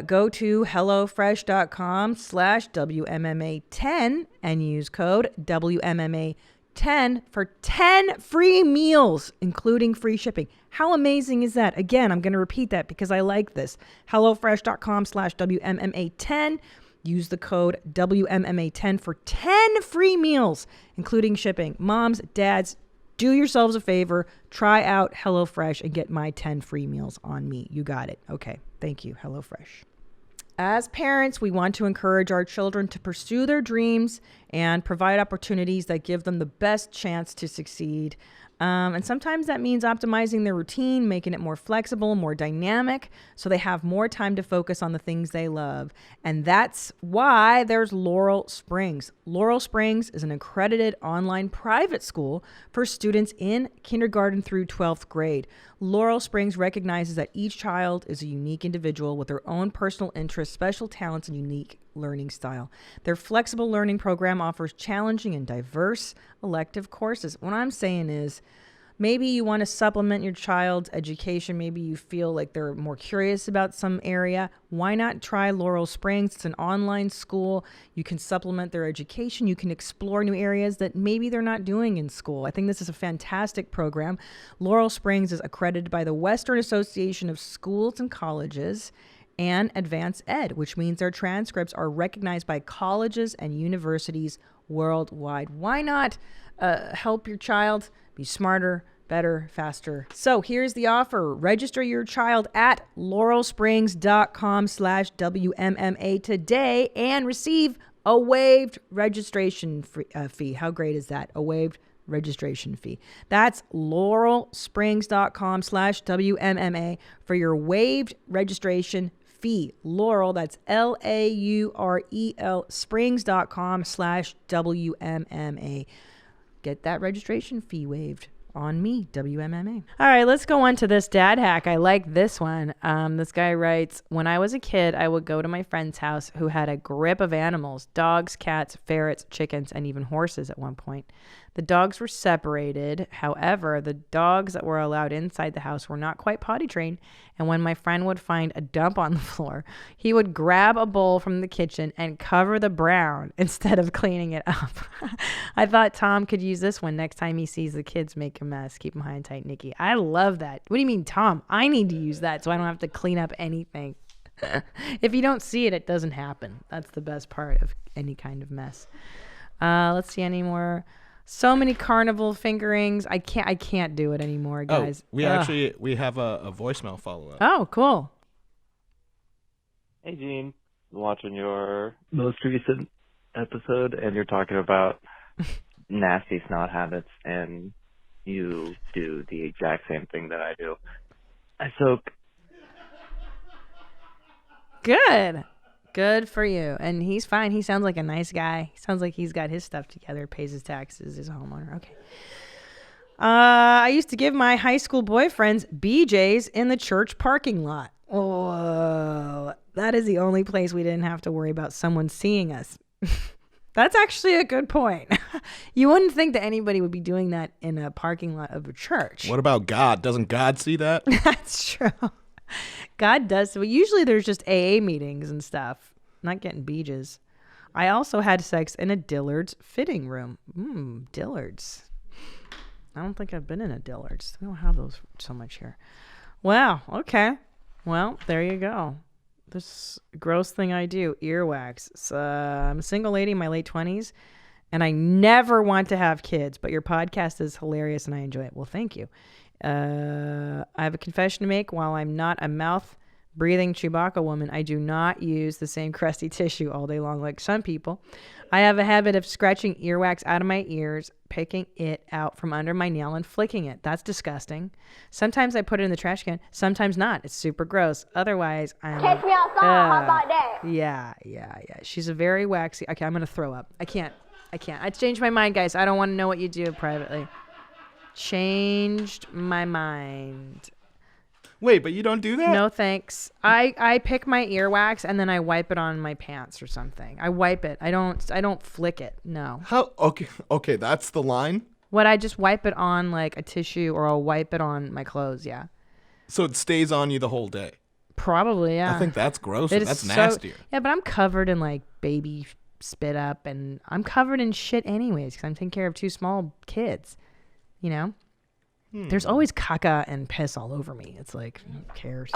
Go to HelloFresh.com/WMMA10 and use code WMMA10 for 10 free meals, including free shipping. How amazing is that? Again, I'm going to repeat that because I like this. HelloFresh.com/WMMA10. Use the code WMMA10 for 10 free meals, including shipping. Moms, dads, do yourselves a favor. Try out HelloFresh and get my 10 free meals on me. You got it. Okay. Thank you, HelloFresh. As parents, we want to encourage our children to pursue their dreams and provide opportunities that give them the best chance to succeed. And sometimes that means optimizing their routine, making it more flexible, more dynamic, so they have more time to focus on the things they love. And that's why there's Laurel Springs. Laurel Springs is an accredited online private school for students in kindergarten through 12th grade. Laurel Springs recognizes that each child is a unique individual with their own personal interests, special talents, and unique learning style. Their flexible learning program offers challenging and diverse elective courses. What I'm saying is, maybe you want to supplement your child's education. Maybe you feel like they're more curious about some area. Why not try Laurel Springs? It's an online school. You can supplement their education. You can explore new areas that maybe they're not doing in school. I think this is a fantastic program. Laurel Springs is accredited by the Western Association of Schools and Colleges and Advanced Ed, which means their transcripts are recognized by colleges and universities worldwide. Why not help your child be smarter, better, faster? So here's the offer. Register your child at laurelsprings.com/WMMA today and receive a waived registration fee. How great is that? A waived registration fee. That's laurelsprings.com/WMMA for your waived registration fee. Laurel, that's LAUREL springs.com/WMMA. Get that registration fee waived on me, WMMA. All right, let's go on to this dad hack. I like this one. This guy writes, when I was a kid, I would go to my friend's house who had a grip of animals, dogs, cats, ferrets, chickens, and even horses at one point. The dogs were separated. However, the dogs that were allowed inside the house were not quite potty trained. And when my friend would find a dump on the floor, he would grab a bowl from the kitchen and cover the brown instead of cleaning it up. I thought Tom could use this one next time he sees the kids make a mess. Keep them high and tight, Nikki. I love that. What do you mean, Tom? I need to use that so I don't have to clean up anything. If you don't see it, it doesn't happen. That's the best part of any kind of mess. Let's see any more. So many carnival fingerings. I can't do it anymore, guys. We have a voicemail follow-up. Oh, cool. Hey, Gene. I'm watching your most recent episode, and you're talking about nasty snot habits, and you do the exact same thing that I do. I soak. Good. Good for you. And he's fine. He sounds like a nice guy. He sounds like he's got his stuff together, pays his taxes, is a homeowner. Okay. I used to give my high school boyfriends BJs in the church parking lot. Oh, that is the only place we didn't have to worry about someone seeing us. That's actually a good point. You wouldn't think that anybody would be doing that in a parking lot of a church. What about God? Doesn't God see that? That's true. God does. So usually there's just AA meetings and stuff. Not getting BJs. I also had sex in a Dillard's fitting room. Dillard's. I don't think I've been in a Dillard's. We don't have those so much here. Wow. Okay. Well, there you go. This gross thing I do, earwax. So, I'm a single lady in my late 20s, and I never want to have kids, but your podcast is hilarious and I enjoy it. Well, thank you. I have a confession to make. While I'm not a mouth-breathing Chewbacca woman, I do not use the same crusty tissue all day long like some people. I have a habit of scratching earwax out of my ears, picking it out from under my nail and flicking it. That's disgusting. Sometimes I put it in the trash can, sometimes not. It's super gross. Otherwise, I'm... Catch me outside. How about that? Yeah. She's a very waxy... Okay, I'm going to throw up. I can't. I changed my mind, guys. I don't want to know what you do privately. Changed my mind. Wait, but you don't do that? No, thanks. I pick my earwax and then I wipe it on my pants or something. I wipe it. I don't flick it. No. How? Okay, that's the line? What, I just wipe it on like a tissue or I'll wipe it on my clothes, yeah. So it stays on you the whole day? Probably, yeah. I think that's gross. That's nastier. Yeah, but I'm covered in like baby spit up and I'm covered in shit anyways because I'm taking care of two small kids. You know, there's always caca and piss all over me. It's like, who cares?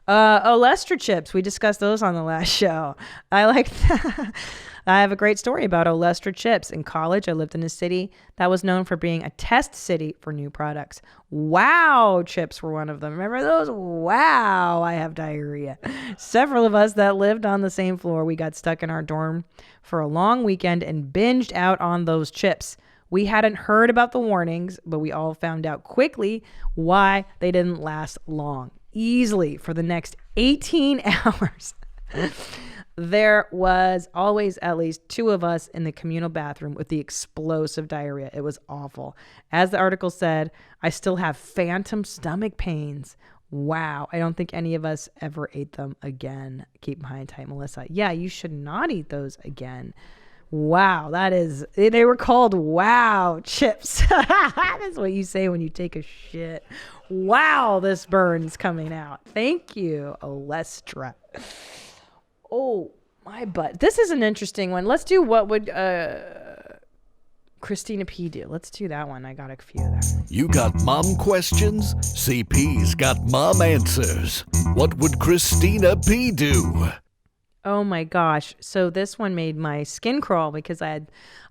Olestra chips. We discussed those on the last show. I like that. I have a great story about Olestra chips. In college, I lived in a city that was known for being a test city for new products. Wow chips were one of them. Remember those? Wow, I have diarrhea. Several of us that lived on the same floor, we got stuck in our dorm for a long weekend and binged out on those chips. We hadn't heard about the warnings, but we all found out quickly why they didn't last long. Easily for the next 18 hours. There was always at least 2 of us in the communal bathroom with the explosive diarrhea. It was awful. As the article said, I still have phantom stomach pains. Wow. I don't think any of us ever ate them again. Keep high and tight, Melissa. Yeah, you should not eat those again. Wow. They were called wow chips. That's what you say when you take a shit. Wow, this burn's coming out. Thank you, Olestra. Oh, my butt. This is an interesting one. Let's do what would Christina P do. Let's do that one. I got a few there. You got mom questions? CP's got mom answers. What would Christina P do? Oh my gosh. So this one made my skin crawl because I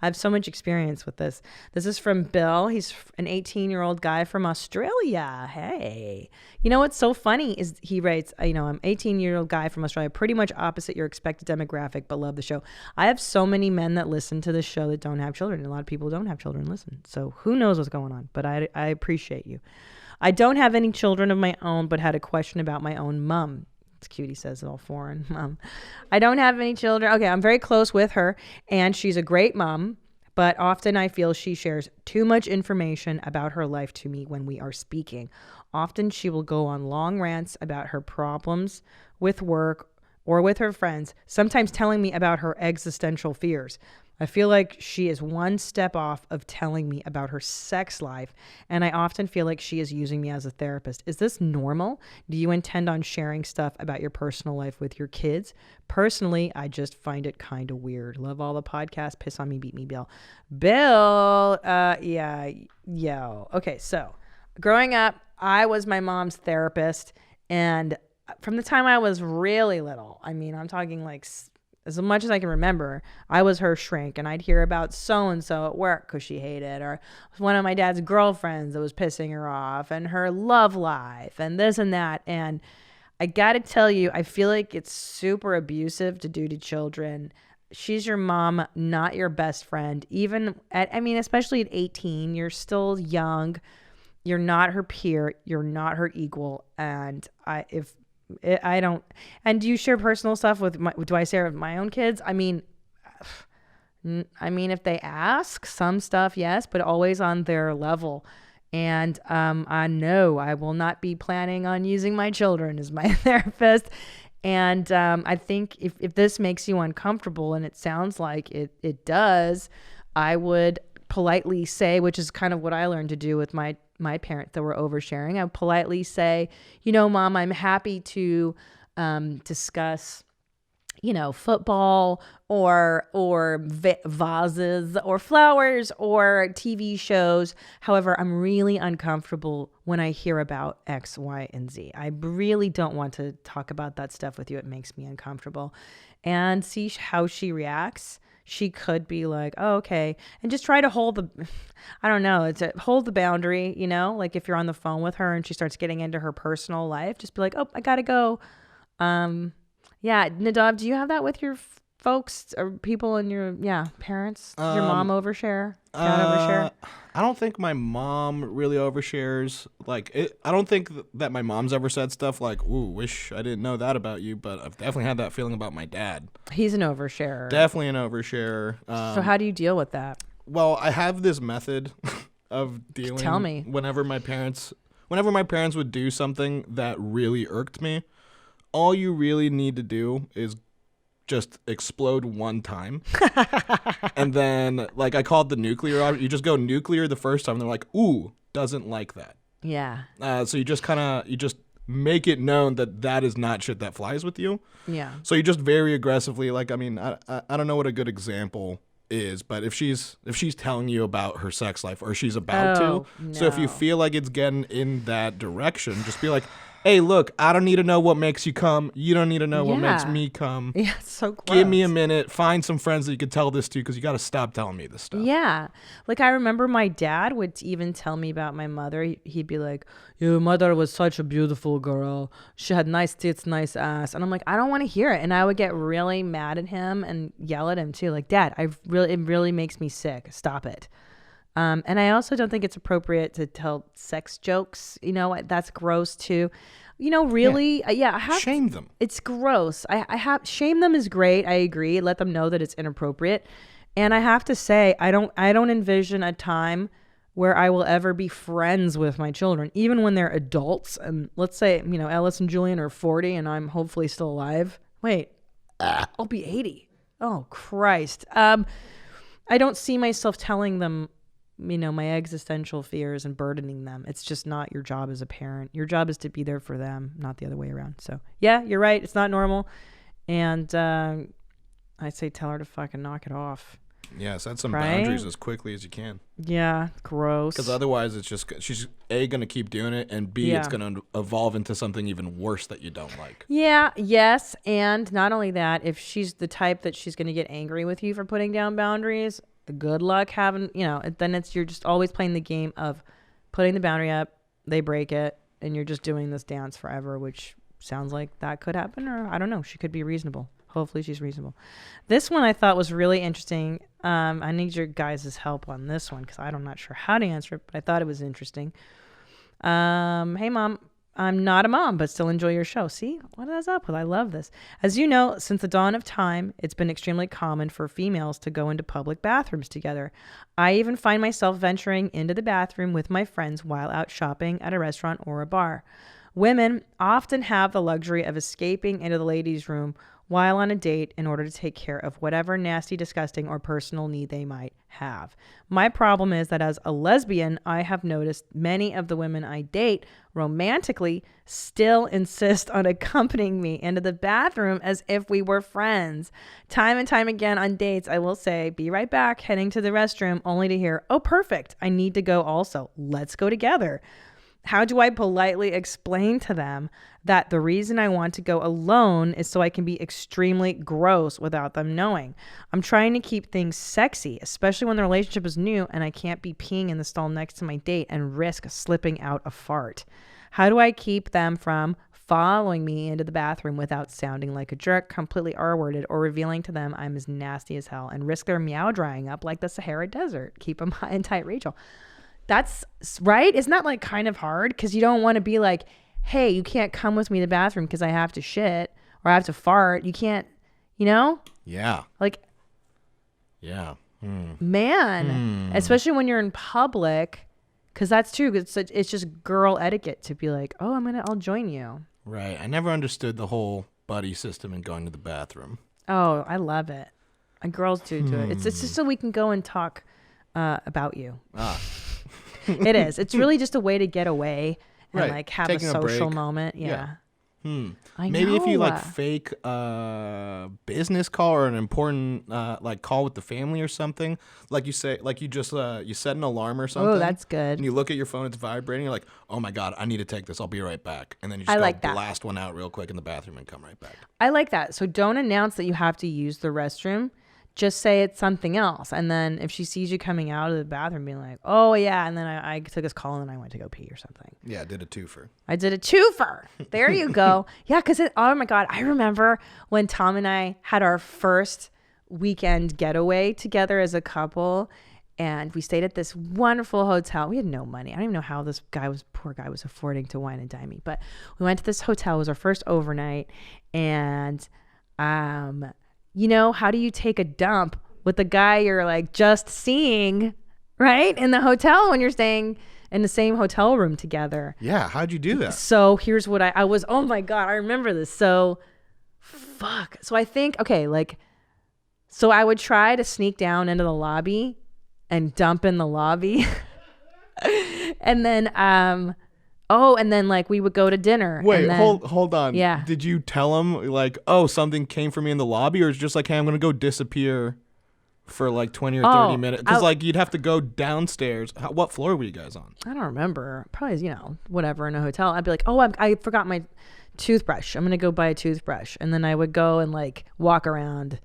have so much experience with this. This is from Bill. He's an 18-year-old guy from Australia. Hey. You know what's so funny is he writes, I'm 18-year-old guy from Australia, pretty much opposite your expected demographic, but love the show. I have so many men that listen to this show that don't have children. A lot of people don't have children listen. So who knows what's going on, but I appreciate you. I don't have any children of my own, but had a question about my own mom. It's cute. He says it all foreign. Mom. I don't have any children. Okay, I'm very close with her, and she's a great mom, but often I feel she shares too much information about her life to me when we are speaking. Often she will go on long rants about her problems with work or with her friends, sometimes telling me about her existential fears. I feel like she is one step off of telling me about her sex life, and I often feel like she is using me as a therapist. Is this normal? Do you intend on sharing stuff about your personal life with your kids? Personally, I just find it kind of weird. Love all the podcasts. Piss on me, beat me, Bill. Bill, yo. Okay, so growing up, I was my mom's therapist, and from the time I was really little, I'm talking like as much as I can remember, I was her shrink, and I'd hear about so-and-so at work because she hated, or one of my dad's girlfriends that was pissing her off, and her love life, and this and that. And I got to tell you, I feel like it's super abusive to do to children. She's your mom, not your best friend. Especially at 18, you're still young. You're not her peer. You're not her equal. And I don't. And do you share personal stuff do I share with my own kids? If they ask, some stuff, yes, but always on their level. And I know I will not be planning on using my children as my therapist. And I think if this makes you uncomfortable, and it sounds like it does, I would politely say, which is kind of what I learned to do with my parents that were oversharing. I would politely say, Mom, I'm happy to discuss, football or vases or flowers or TV shows. However, I'm really uncomfortable when I hear about X, Y, and Z. I really don't want to talk about that stuff with you. It makes me uncomfortable. And see how she reacts. She could be like, oh, okay. And just try to hold the boundary, like if you're on the phone with her and she starts getting into her personal life, just be like, oh, I gotta go. Yeah. Nadav, do you have that with your folks or people in your, parents? Does your mom overshare? Dad overshare? I don't think my mom really overshares. I don't think that my mom's ever said stuff like, ooh, wish I didn't know that about you, but I've definitely had that feeling about my dad. He's an oversharer. Definitely an oversharer. So how do you deal with that? Well, I have this method of dealing. Tell me. Whenever my parents would do something that really irked me, all you really need to do is just explode one time. And then, I call it the nuclear. You just go nuclear the first time. And they're like, ooh, doesn't like that. Yeah. So you just make it known that is not shit that flies with you. Yeah. So you just very aggressively, I don't know what a good example is, but if she's telling you about her sex life, or she's about to. No. So if you feel like it's getting in that direction, just be like, hey, look, I don't need to know what makes you come. You don't need to know what makes me come. Yeah, it's so gross. Give me a minute. Find some friends that you could tell this to, because you got to stop telling me this stuff. Yeah. I remember my dad would even tell me about my mother. He'd be like, your mother was such a beautiful girl. She had nice tits, nice ass. And I'm like, I don't want to hear it. And I would get really mad at him and yell at him too. Like, Dad, it really makes me sick. Stop it. And I also don't think it's appropriate to tell sex jokes. That's gross too. Really, I have shame them. It's gross. I have shame them is great. I agree. Let them know that it's inappropriate. And I have to say, I don't envision a time where I will ever be friends with my children, even when they're adults. And let's say, Ellis and Julian are 40 and I'm hopefully still alive. Wait, I'll be 80. Oh, Christ. I don't see myself telling them, my existential fears and burdening them. It's just not your job as a parent. Your job is to be there for them, not the other way around. So yeah, you're right. It's not normal. And I say tell her to fucking knock it off. Yeah, set some boundaries as quickly as you can. Yeah, gross. Because otherwise it's just, she's A, going to keep doing it, and B, it's going to evolve into something even worse that you don't like. Yeah, yes. And not only that, if she's the type that she's going to get angry with you for putting down boundaries, good luck having, then you're just always playing the game of putting the boundary up, they break it, and you're just doing this dance forever, which sounds like that could happen, or I don't know. She could be reasonable. Hopefully she's reasonable. This one I thought was really interesting. I need your guys' help on this one because I'm not sure how to answer it, but I thought it was interesting. Hey, Mom. I'm not a mom, but still enjoy your show. See, what is up with? I love this. As you know, since the dawn of time, it's been extremely common for females to go into public bathrooms together. I even find myself venturing into the bathroom with my friends while out shopping at a restaurant or a bar. Women often have the luxury of escaping into the ladies' room while on a date in order to take care of whatever nasty, disgusting, or personal need they might have. My problem is that as a lesbian, I have noticed many of the women I date romantically still insist on accompanying me into the bathroom as if we were friends. Time and time again on dates, I will say, be right back, heading to the restroom, only to hear, oh, perfect, I need to go also. Let's go together. How do I politely explain to them that the reason I want to go alone is so I can be extremely gross without them knowing? I'm trying to keep things sexy, especially when the relationship is new and I can't be peeing in the stall next to my date and risk slipping out a fart. How do I keep them from following me into the bathroom without sounding like a jerk, completely R-worded, or revealing to them I'm as nasty as hell and risk their meow drying up like the Sahara Desert? Keep them high and tight, Rachel. That's right. Isn't that like kind of hard? Because you don't want to be like, hey, you can't come with me to the bathroom because I have to shit or I have to fart. You can't, Yeah. Like, yeah. Man, especially when you're in public, because that's true. It's just girl etiquette to be like, oh, I'll join you. Right. I never understood the whole buddy system in going to the bathroom. Oh, I love it. And girls do it. It's just so we can go and talk about you. It is. It's really just a way to get away and like have Taking a social moment. Yeah. I Maybe if you know. like fake business call or an important like call with the family or something, like you say, like you just you set an alarm or something. Oh, that's good. And you look at your phone, it's vibrating. You're like, oh my god, I need to take this. I'll be right back. And then you I just like go that. blast one out real quick in the bathroom and come right back. I like that. So don't announce that you have to use the restroom. Just say it's something else. And then if she sees you coming out of the bathroom being like, oh, yeah, and then I took this call and then I went to go pee or something. Yeah, I did a twofer. There you go. Yeah, because oh, my God. I remember when Tom and I had our first weekend getaway together as a couple. And we stayed at this wonderful hotel. We had no money. I don't even know how this poor guy was affording to wine and dine me. But we went to this hotel. It was our first overnight. And how do you take a dump with the guy you're like just seeing, right? In the hotel when you're staying in the same hotel room together. Yeah, how'd you do that? So here's what I was, oh my God, I remember this. So fuck. So I think, okay, so I would try to sneak down into the lobby and dump in the lobby. And then, and then we would go to dinner. Wait, and then, hold on. Yeah. Did you tell him something came for me in the lobby, or it's just like, hey, I'm gonna go disappear for 20 or 30 minutes? Because you'd have to go downstairs. What floor were you guys on? I don't remember. Probably whatever in a hotel. I'd be like, oh, I forgot my toothbrush. I'm gonna go buy a toothbrush, and then I would go and walk around.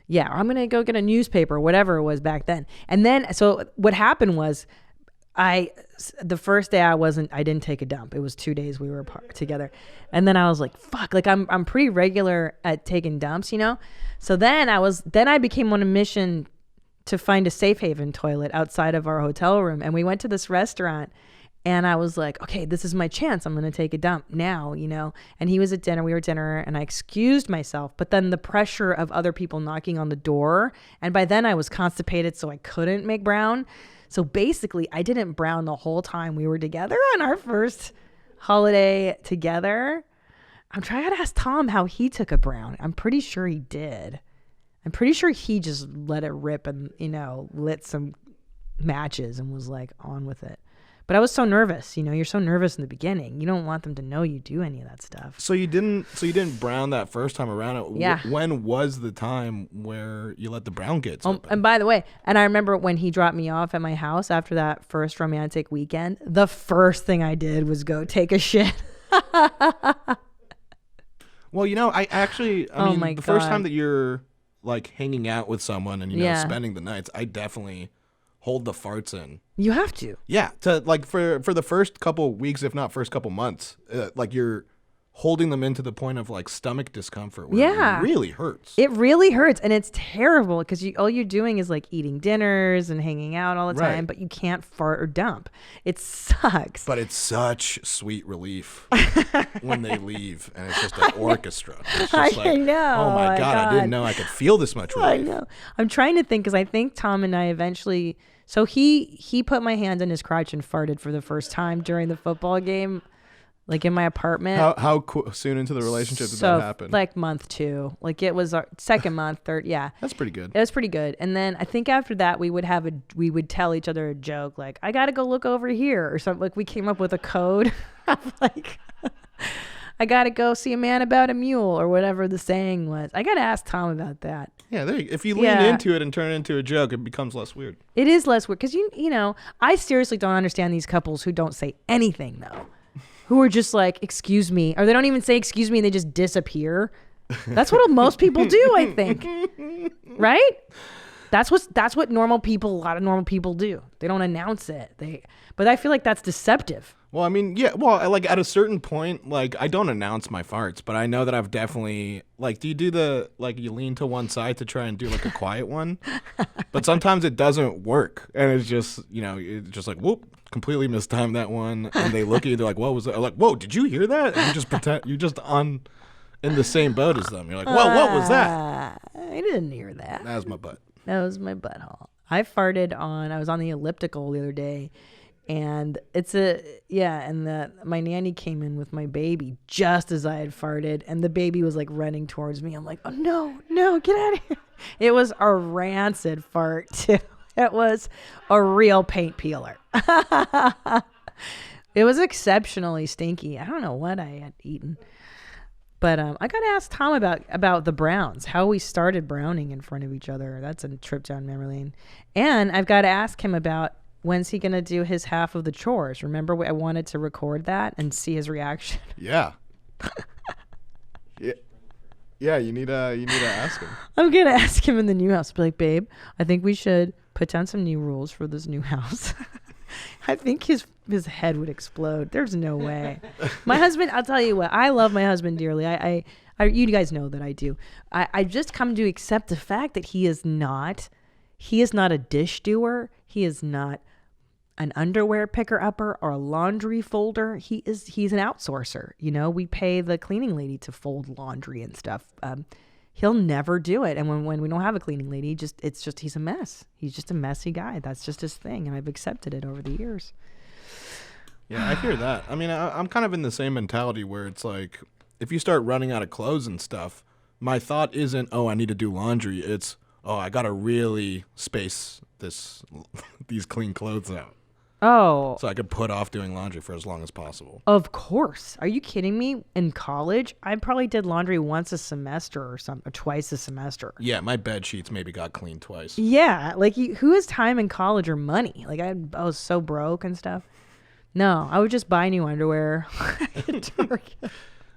Yeah, or I'm gonna go get a newspaper, whatever it was back then. And then so what happened was, the first day I didn't take a dump. It was 2 days we were together. And then I was like, fuck, I'm pretty regular at taking dumps, So then I became on a mission to find a safe haven toilet outside of our hotel room. And we went to this restaurant and I was like, okay, this is my chance. I'm going to take a dump now, you know? And he was at dinner, we were at dinner, and I excused myself. But then the pressure of other people knocking on the door, and by then I was constipated, so I couldn't make brown. So basically, I didn't brown the whole time we were together on our first holiday together. I'm trying to ask Tom how he took a brown. I'm pretty sure he did. I'm pretty sure he just let it rip and, you know, lit some matches and was like on with it. But I was so nervous, you know, you're so nervous in the beginning. You don't want them to know you do any of that stuff. So you didn't brown that first time around. Yeah. When was the time where you let the brown kids open? And by the way, and I remember when he dropped me off at my house after that first romantic weekend, the first thing I did was go take a shit. Well, you know, I mean, the first time that you're like hanging out with someone and, you know, spending the nights, I definitely hold the farts in. You have to. Yeah, to like for the first couple weeks, if not first couple months, like you're holding them in to the point of like stomach discomfort. Where it really hurts. It really hurts, and it's terrible because all you're doing is like eating dinners and hanging out all the time, Right. but you can't fart or dump. It sucks. But it's such sweet relief when they leave, and it's just an orchestra. It's just like, I know. oh my God, I didn't know I could feel this much relief. I know. I'm trying to think because I think Tom and I eventually. So he put my hand in his crotch and farted for the first time during the football game, like in my apartment. How soon into the relationship did that happen? Like month 2. Like it was our second month, third. Yeah, that's pretty good. It was pretty good. And then I think after that we would tell each other a joke like, I got to go look over here or something. Like we came up with a code of like, I got to go see a man about a mule or whatever the saying was. I got to ask Tom about that. Yeah, if you lean into it and turn it into a joke, it becomes less weird. It is less weird because you know, I seriously don't understand these couples who don't say anything though, who are just like, excuse me, or they don't even say excuse me and they just disappear. That's what most people do, I think. Right? That's what normal people, a lot of normal people do. They don't announce it. But I feel like that's deceptive. Well, I mean, yeah. Well, like at a certain point, like I don't announce my farts, but I know that I've definitely like. Do you do the like you lean to one side to try and do like a quiet one? But sometimes it doesn't work, and it's just it's just like whoop, completely mistimed that one, and they look at you, they're like, "What was that?" Like, "Whoa, did you hear that?" And you just pretend you're just in the same boat as them. You're like, "Whoa, what was that?" I didn't hear that. That was my butt. That was my butthole. I was on the elliptical the other day. And my nanny came in with my baby just as I had farted, and the baby was like running towards me. I'm like, oh no, get out of here. It was a rancid fart too. It was a real paint peeler. It was exceptionally stinky. I don't know what I had eaten. But I got to ask Tom about the browns, how we started browning in front of each other. That's a trip down memory lane. And I've got to ask him about when's he going to do his half of the chores. Remember, I wanted to record that and see his reaction. Yeah. Yeah, you need to ask him. I'm going to ask him in the new house. Be like, babe, I think we should put down some new rules for this new house. I think his head would explode. There's no way. My husband, I'll tell you what, I love my husband dearly. I you guys know that I do. I just come to accept the fact that he is not a dish doer. He is not an underwear picker-upper or a laundry folder. He's an outsourcer. You know, we pay the cleaning lady to fold laundry and stuff. He'll never do it. And when we don't have a cleaning lady, he's a mess. He's just a messy guy. That's just his thing. And I've accepted it over the years. Yeah, I hear that. I mean, I'm kind of in the same mentality where it's like, if you start running out of clothes and stuff, my thought isn't, oh, I need to do laundry. It's, oh, I got to really space these clean clothes out. Oh. So I could put off doing laundry for as long as possible. Of course. Are you kidding me? In college, I probably did laundry once a semester or twice a semester. Yeah, my bed sheets maybe got cleaned twice. Yeah, like who has time in college or money? Like I was so broke and stuff. No, I would just buy new underwear.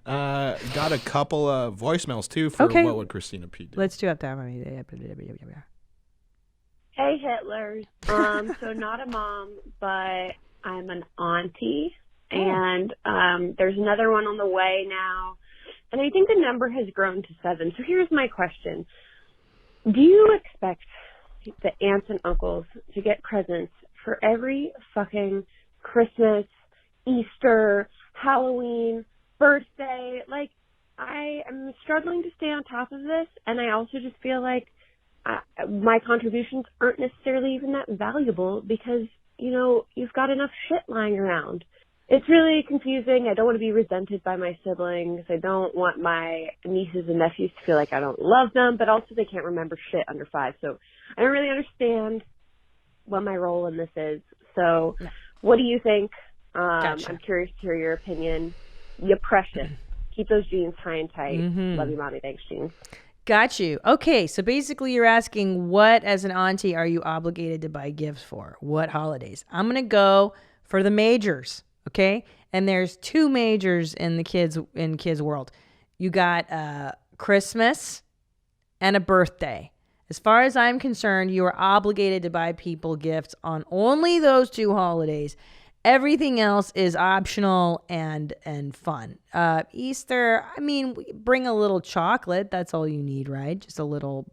Got a couple of voicemails too for what would Christina P do. Let's do it that. Hey, Hitlers. So not a mom, but I'm an auntie, and there's another one on the way now, and I think the number has grown to 7. So here's my question. Do you expect the aunts and uncles to get presents for every fucking Christmas, Easter, Halloween, birthday. Like, I am struggling to stay on top of this, and I also just feel like my contributions aren't necessarily even that valuable because, you know, you've got enough shit lying around. It's really confusing. I don't want to be resented by my siblings. I don't want my nieces and nephews to feel like I don't love them, but also they can't remember shit under 5. So I don't really understand what my role in this is. So what do you think? Gotcha. I'm curious to hear your opinion. You're precious. Keep those jeans high and tight. Love you, Mommy. Thanks, Jean. Got you. Okay, so basically you're asking what, as an auntie, are you obligated to buy gifts for? What holidays? I'm going to go for the majors, okay? And there's 2 majors in the kids world. You got Christmas and a birthday. As far as I'm concerned, you are obligated to buy people gifts on only those 2 holidays. Everything else is optional and fun. Easter, I mean, bring a little chocolate. That's all you need, right? Just a little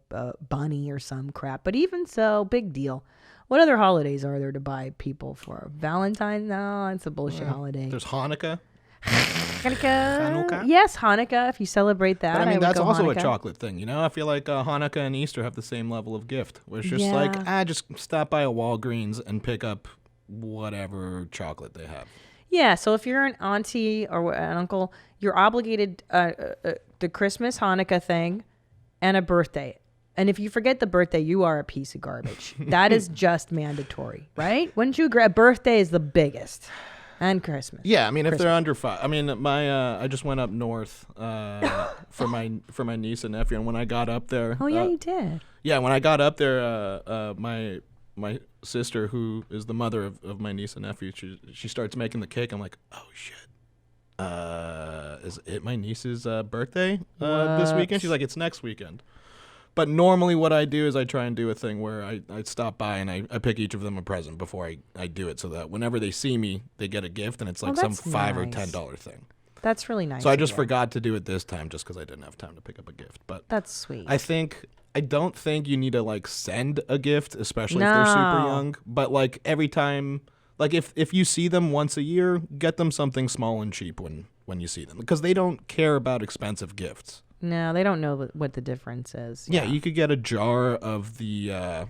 bunny or some crap. But even so, big deal. What other holidays are there to buy people for? Valentine's? No, it's a bullshit holiday. There's Hanukkah. Hanukkah? Yes, Hanukkah. If you celebrate that, But I mean, would that's go also Hanukkah. a chocolate thing, you know? I feel like Hanukkah and Easter have the same level of gift, where it's just just stop by a Walgreens and pick up whatever chocolate they have. Yeah, so if you're an auntie or an uncle, you're obligated the Christmas, Hanukkah thing, and a birthday. And if you forget the birthday, you are a piece of garbage. That is just mandatory, right? Wouldn't you agree? A birthday is the biggest. And Christmas. Yeah, I mean, if they're under 5. I mean, I just went up north for my niece and nephew, and when I got up there... Oh, yeah, you did. Yeah, when I got up there, my sister, who is the mother of my niece and nephew, she starts making the cake. I'm like, oh shit, is it my niece's birthday this weekend? She's like, it's next weekend. But normally what I do is I try and do a thing where I stop by and I pick each of them a present before I do it, so that whenever they see me, they get a gift, and it's like some $5 or $10 thing. That's really nice. So I just forgot to do it this time just because I didn't have time to pick up a gift. But that's sweet. I don't think you need to like send a gift, especially if they're super young. But like every time, like if you see them once a year, get them something small and cheap when you see them, because they don't care about expensive gifts. No, they don't know what the difference is. Yeah, you could get a jar of the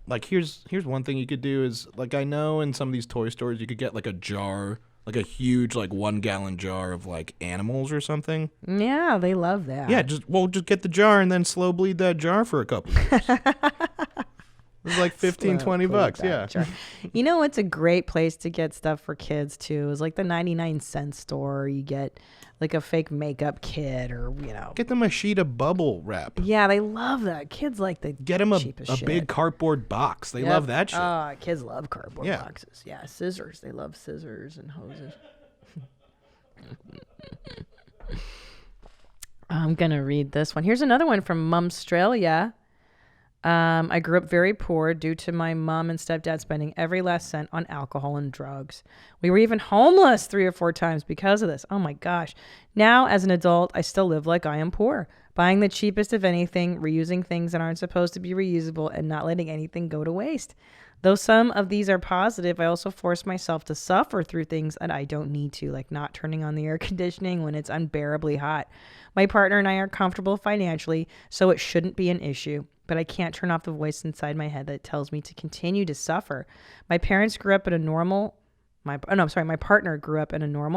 like here's one thing you could do is, like, I know in some of these toy stores you could get like a jar, like a huge, like 1-gallon jar of like animals or something. Yeah, they love that. Yeah, just get the jar and then slow bleed that jar for a couple of years. It's like $15-$20, yeah. Jar. You know what's a great place to get stuff for kids too is like the 99-cent store. You get like a fake makeup kit, or get them a sheet of bubble wrap. Yeah, they love that. Kids like the get them a shit. big cardboard box. They love that shit. Kids love cardboard boxes. Yeah, scissors. They love scissors and hoses. I'm gonna read this one. Here's another one from Mumstralia. I grew up very poor due to my mom and stepdad spending every last cent on alcohol and drugs. We were even homeless 3 or 4 times because of this. Oh my gosh. Now, as an adult, I still live like I am poor, buying the cheapest of anything, reusing things that aren't supposed to be reusable, and not letting anything go to waste. Though some of these are positive, I also force myself to suffer through things that I don't need to, like not turning on the air conditioning when it's unbearably hot. My partner and I are comfortable financially, so it shouldn't be an issue. But I can't turn off the voice inside my head that tells me to continue to suffer. My partner grew up in a normal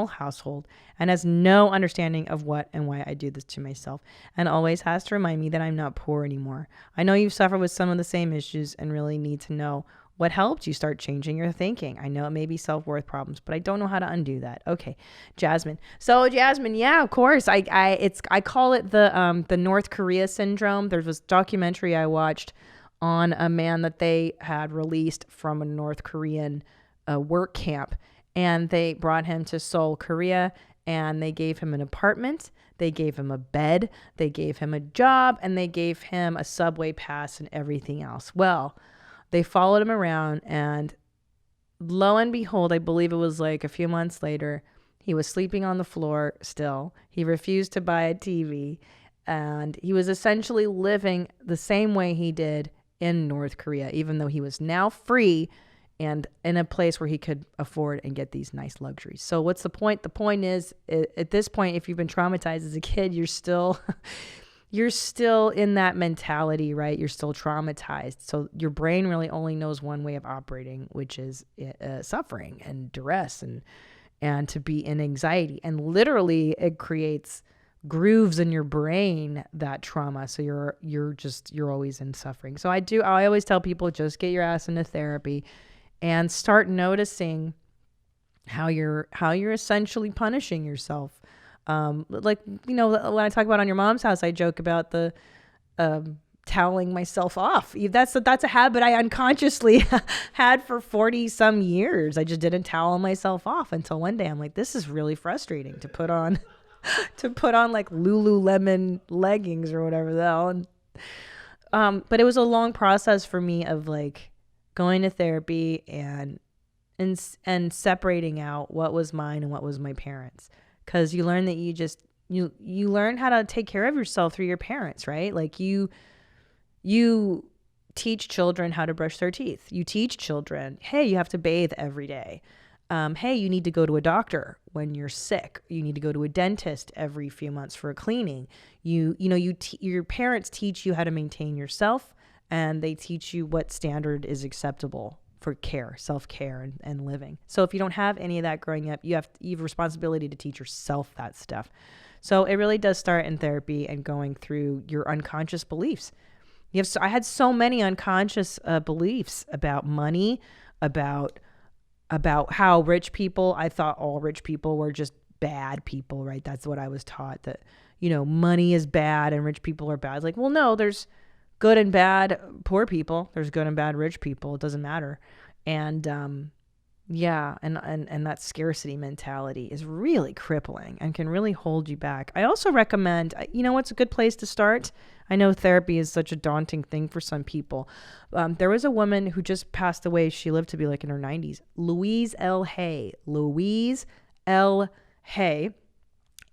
household and has no understanding of what and why I do this to myself, and always has to remind me that I'm not poor anymore. I know you've suffered with some of the same issues and really need to know what helped you start changing your thinking. I know it may be self-worth problems, but I don't know how to undo that. Okay, Jasmine. So Jasmine, yeah, of course. I call it the North Korea syndrome. There's this documentary I watched on a man that they had released from a North Korean work camp, and they brought him to Seoul, Korea, and they gave him an apartment, they gave him a bed, they gave him a job, and they gave him a subway pass and everything else. Well, they followed him around, and lo and behold, I believe it was like a few months later, he was sleeping on the floor still. He refused to buy a TV, and he was essentially living the same way he did in North Korea, even though he was now free and in a place where he could afford and get these nice luxuries. So what's the point? The point is, at this point, if you've been traumatized as a kid, you're still in that mentality, right? You're still traumatized. So your brain really only knows one way of operating, which is suffering and duress and to be in anxiety. And literally it creates grooves in your brain, that trauma. So you're always in suffering. So I always tell people, just get your ass into therapy and start noticing how you're essentially punishing yourself. Like, when I talk about On Your Mom's House, I joke about the toweling myself off. That's a habit I unconsciously had for 40 some years. I just didn't towel myself off until one day I'm like, this is really frustrating to put on like Lululemon leggings or whatever the hell. But it was a long process for me of like going to therapy and separating out what was mine and what was my parents. Because you learn that you learn how to take care of yourself through your parents, right? Like you teach children how to brush their teeth. You teach children, hey, you have to bathe every day. Hey, you need to go to a doctor when you're sick. You need to go to a dentist every few months for a cleaning. Your parents teach you how to maintain yourself, and they teach you what standard is acceptable for care, self-care and living. So if you don't have any of that growing up, you have responsibility to teach yourself that stuff. So it really does start in therapy and going through your unconscious beliefs. I had so many unconscious beliefs about money, about how rich people, I thought all rich people were just bad people, right? That's what I was taught, that, money is bad and rich people are bad. It's like, well, no, there's good and bad poor people. There's good and bad rich people. It doesn't matter. And and that scarcity mentality is really crippling and can really hold you back. I also recommend, what's a good place to start? I know therapy is such a daunting thing for some people. There was a woman who just passed away. She lived to be like in her 90s. Louise L. Hay.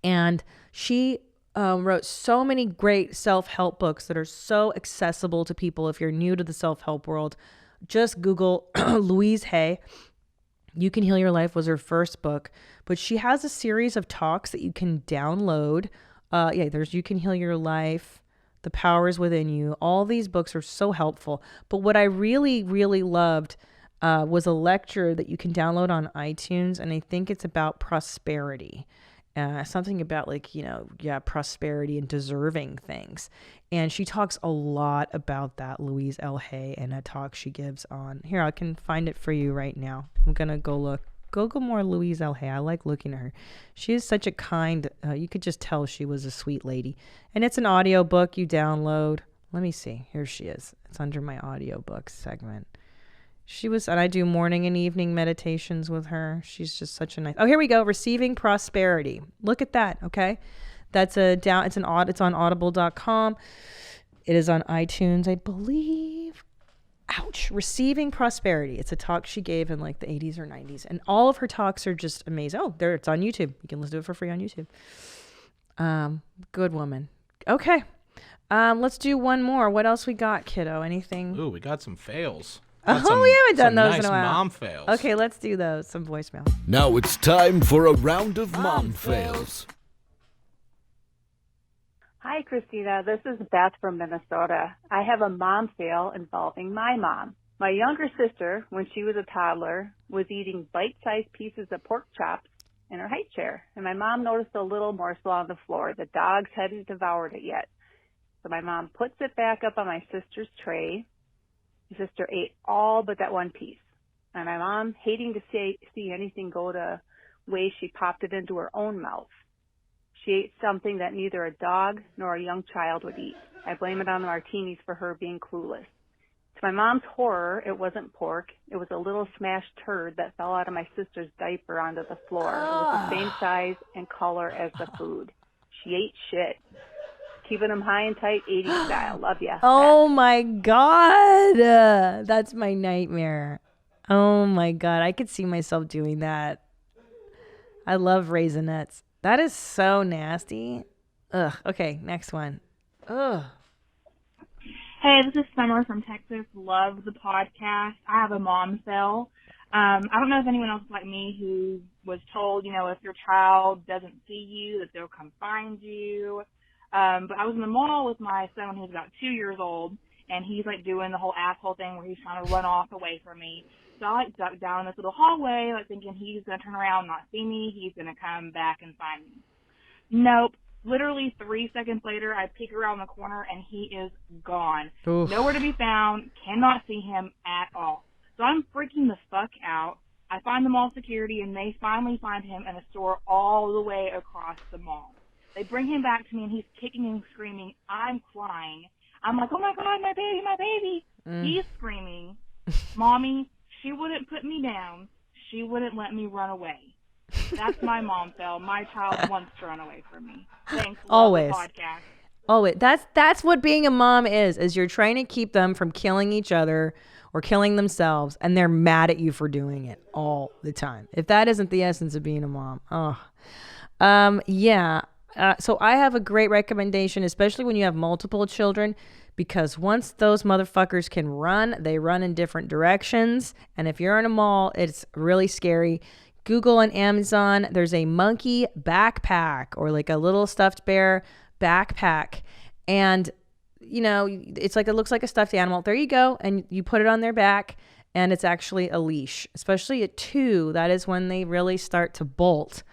And she wrote so many great self-help books that are so accessible to people. If you're new to the self-help world, just Google Louise Hay. You Can Heal Your Life was her first book, but she has a series of talks that you can download. There's You Can Heal Your Life, The Power is Within You. All these books are so helpful. But what I really, really loved was a lecture that you can download on iTunes, and I think it's about prosperity. Something about prosperity and deserving things. And she talks a lot about that, Louise L. Hay, in a talk she gives on, here, I can find it for you right now. I'm going to go more Louise L. Hay. I like looking at her. She is such a kind, you could just tell she was a sweet lady. And it's an audio book you download. Let me see. Here she is. It's under my audiobooks segment. And I do morning and evening meditations with her. She's just such a nice. Oh, here we go. Receiving Prosperity. Look at that. Okay. It's on audible.com. It is on iTunes, I believe. Ouch. Receiving Prosperity. It's a talk she gave in like the 80s or 90s. And all of her talks are just amazing. Oh, it's on YouTube. You can listen to it for free on YouTube. Good woman. Okay. Let's do one more. What else we got, kiddo? Anything? Ooh, we got some fails. We haven't done those nice in a while. Mom fails. Okay, let's do those. Some voicemail. Now it's time for a round of mom fails. Hi, Christina. This is Beth from Minnesota. I have a mom fail involving my mom. My younger sister, when she was a toddler, was eating bite-sized pieces of pork chops in her high chair, and my mom noticed a little morsel on the floor. The dogs hadn't devoured it yet. So my mom puts it back up on my sister's tray. My sister ate all but that one piece. And my mom, hating to see anything go to waste, she popped it into her own mouth. She ate something that neither a dog nor a young child would eat. I blame it on the martinis for her being clueless. To my mom's horror, it wasn't pork. It was a little smashed turd that fell out of my sister's diaper onto the floor. It was the same size and color as the food. She ate shit. Keeping them high and tight, 80s style. Love ya. Oh my God. That's my nightmare. Oh my God. I could see myself doing that. I love Raisinets. That is so nasty. Ugh. Okay, next one. Ugh. Hey, this is Summer from Texas. Love the podcast. I have a mom cell. I don't know if anyone else is like me who was told, if your child doesn't see you, that they'll come find you. But I was in the mall with my son when he was about 2 years old, and he's like doing the whole asshole thing where he's trying to run off away from me. So I like ducked down in this little hallway, like thinking he's going to turn around and not see me. He's going to come back and find me. Nope. Literally 3 seconds later, I peek around the corner, and he is gone. Oof. Nowhere to be found. Cannot see him at all. So I'm freaking the fuck out. I find the mall security, and they finally find him in a store all the way across the mall. They bring him back to me, and he's kicking and screaming. I'm crying. I'm like, oh, my God, my baby, my baby. He's screaming. Mommy, she wouldn't put me down. She wouldn't let me run away. That's my mom cell. My child wants to run away from me. Thanks. Always. Love the podcast. Always. That's what being a mom is you're trying to keep them from killing each other or killing themselves, and they're mad at you for doing it all the time. If that isn't the essence of being a mom. So I have a great recommendation, especially when you have multiple children, because once those motherfuckers can run, they run in different directions. And if you're in a mall, it's really scary. Google on Amazon, there's a monkey backpack or like a little stuffed bear backpack. And, it's like, it looks like a stuffed animal. There you go. And you put it on their back, and it's actually a leash. Especially at 2, that is when they really start to bolt.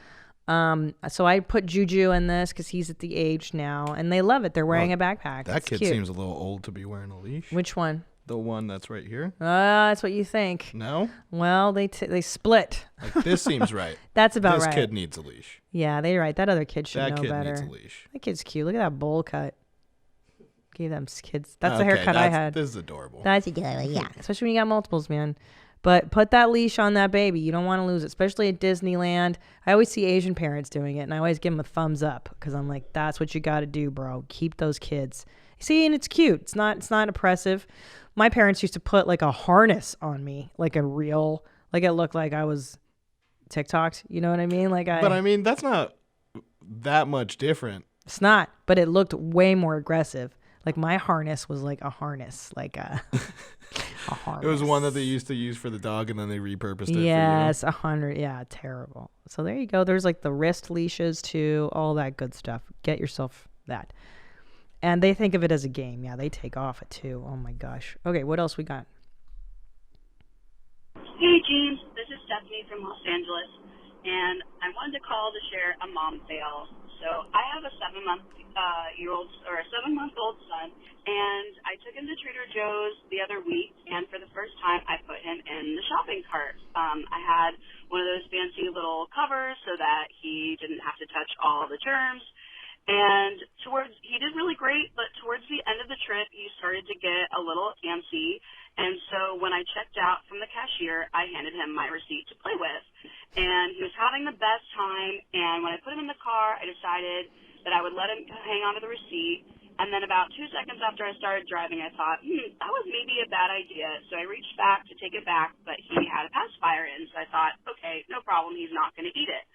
So I put Juju in this because he's at the age now, and they love it. They're wearing a backpack. That kid cute. seems a little old to be wearing a leash. Which one? The one that's right here. That's what you think. No? Well, they split. Like, this seems right. That's about this right. This kid needs a leash. Yeah, they're right. That other kid should know better. That kid needs a leash. That kid's cute. Look at that bowl cut. Give them kids. That's the haircut I had. This is adorable. That's adorable, yeah. Especially when you got multiples, man. But put that leash on that baby. You don't want to lose it, especially at Disneyland. I always see Asian parents doing it, and I always give them a thumbs up because I'm like, that's what you got to do, bro. Keep those kids. See, and it's cute. It's not oppressive. My parents used to put like a harness on me, like a real, like it looked like I was TikToked. You know what I mean? But I mean, that's not that much different. It's not, but it looked way more aggressive. Like my harness was like a harness, like a harness. It was one that they used to use for the dog, and then they repurposed it for you. Yes, 100. Yeah, terrible. So there you go. There's like the wrist leashes too, all that good stuff. Get yourself that. And they think of it as a game. Yeah, they take off at 2. Oh my gosh. Okay, what else we got? Hey, Jean. This is Stephanie from Los Angeles, and I wanted to call to share a mom fail. So I have a 7-month-old son, and I took him to Trader Joe's the other week, and for the first time, I put him in the shopping cart. I had one of those fancy little covers so that he didn't have to touch all the germs. And he did really great, but towards the end of the trip, he started to get a little antsy. And so when I checked out from the cashier, I handed him my receipt to play with. And he was having the best time. And when I put him in the car, I decided that I would let him hang on to the receipt. And then about 2 seconds after I started driving, I thought, that was maybe a bad idea. So I reached back to take it back, but he had a pacifier in. So I thought, okay, no problem. He's not going to eat it.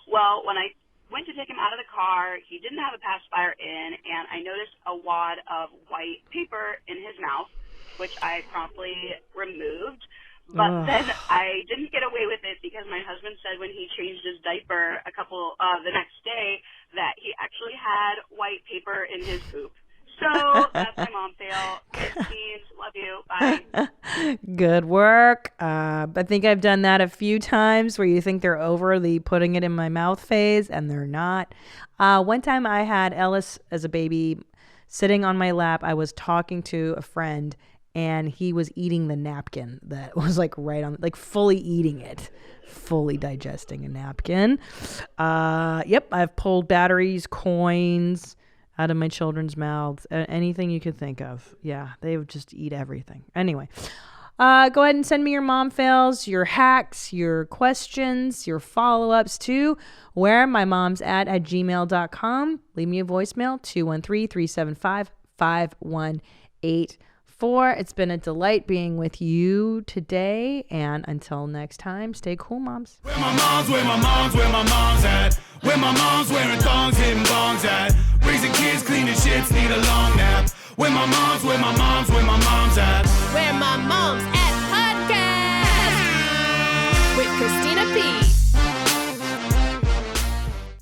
Well, when I went to take him out of the car, he didn't have a pacifier in, and I noticed a wad of white paper in his mouth, which I promptly removed. But then I didn't get away with it because my husband said when he changed his diaper the next day that he actually had white paper in his poop. So that's my mom fail. Christine, love you. Bye. Good work. I think I've done that a few times where you think they're over the putting it in my mouth phase, and they're not. One time I had Ellis as a baby sitting on my lap. I was talking to a friend, and he was eating the napkin that was like right on, like fully eating it, fully digesting a napkin. Yep, I've pulled batteries, coins out of my children's mouths, anything you could think of. Yeah, they would just eat everything. Anyway, go ahead and send me your mom fails, your hacks, your questions, your follow-ups to WhereMyMomsAt@gmail.com. Leave me a voicemail, 213-375-5184. It's been a delight being with you today, and until next time, stay cool, moms. Where my mom's at? Where my mom's wearing thongs, hitting bongs at? Raising kids, cleaning shits, need a long nap. Where my mom's at? Where my mom's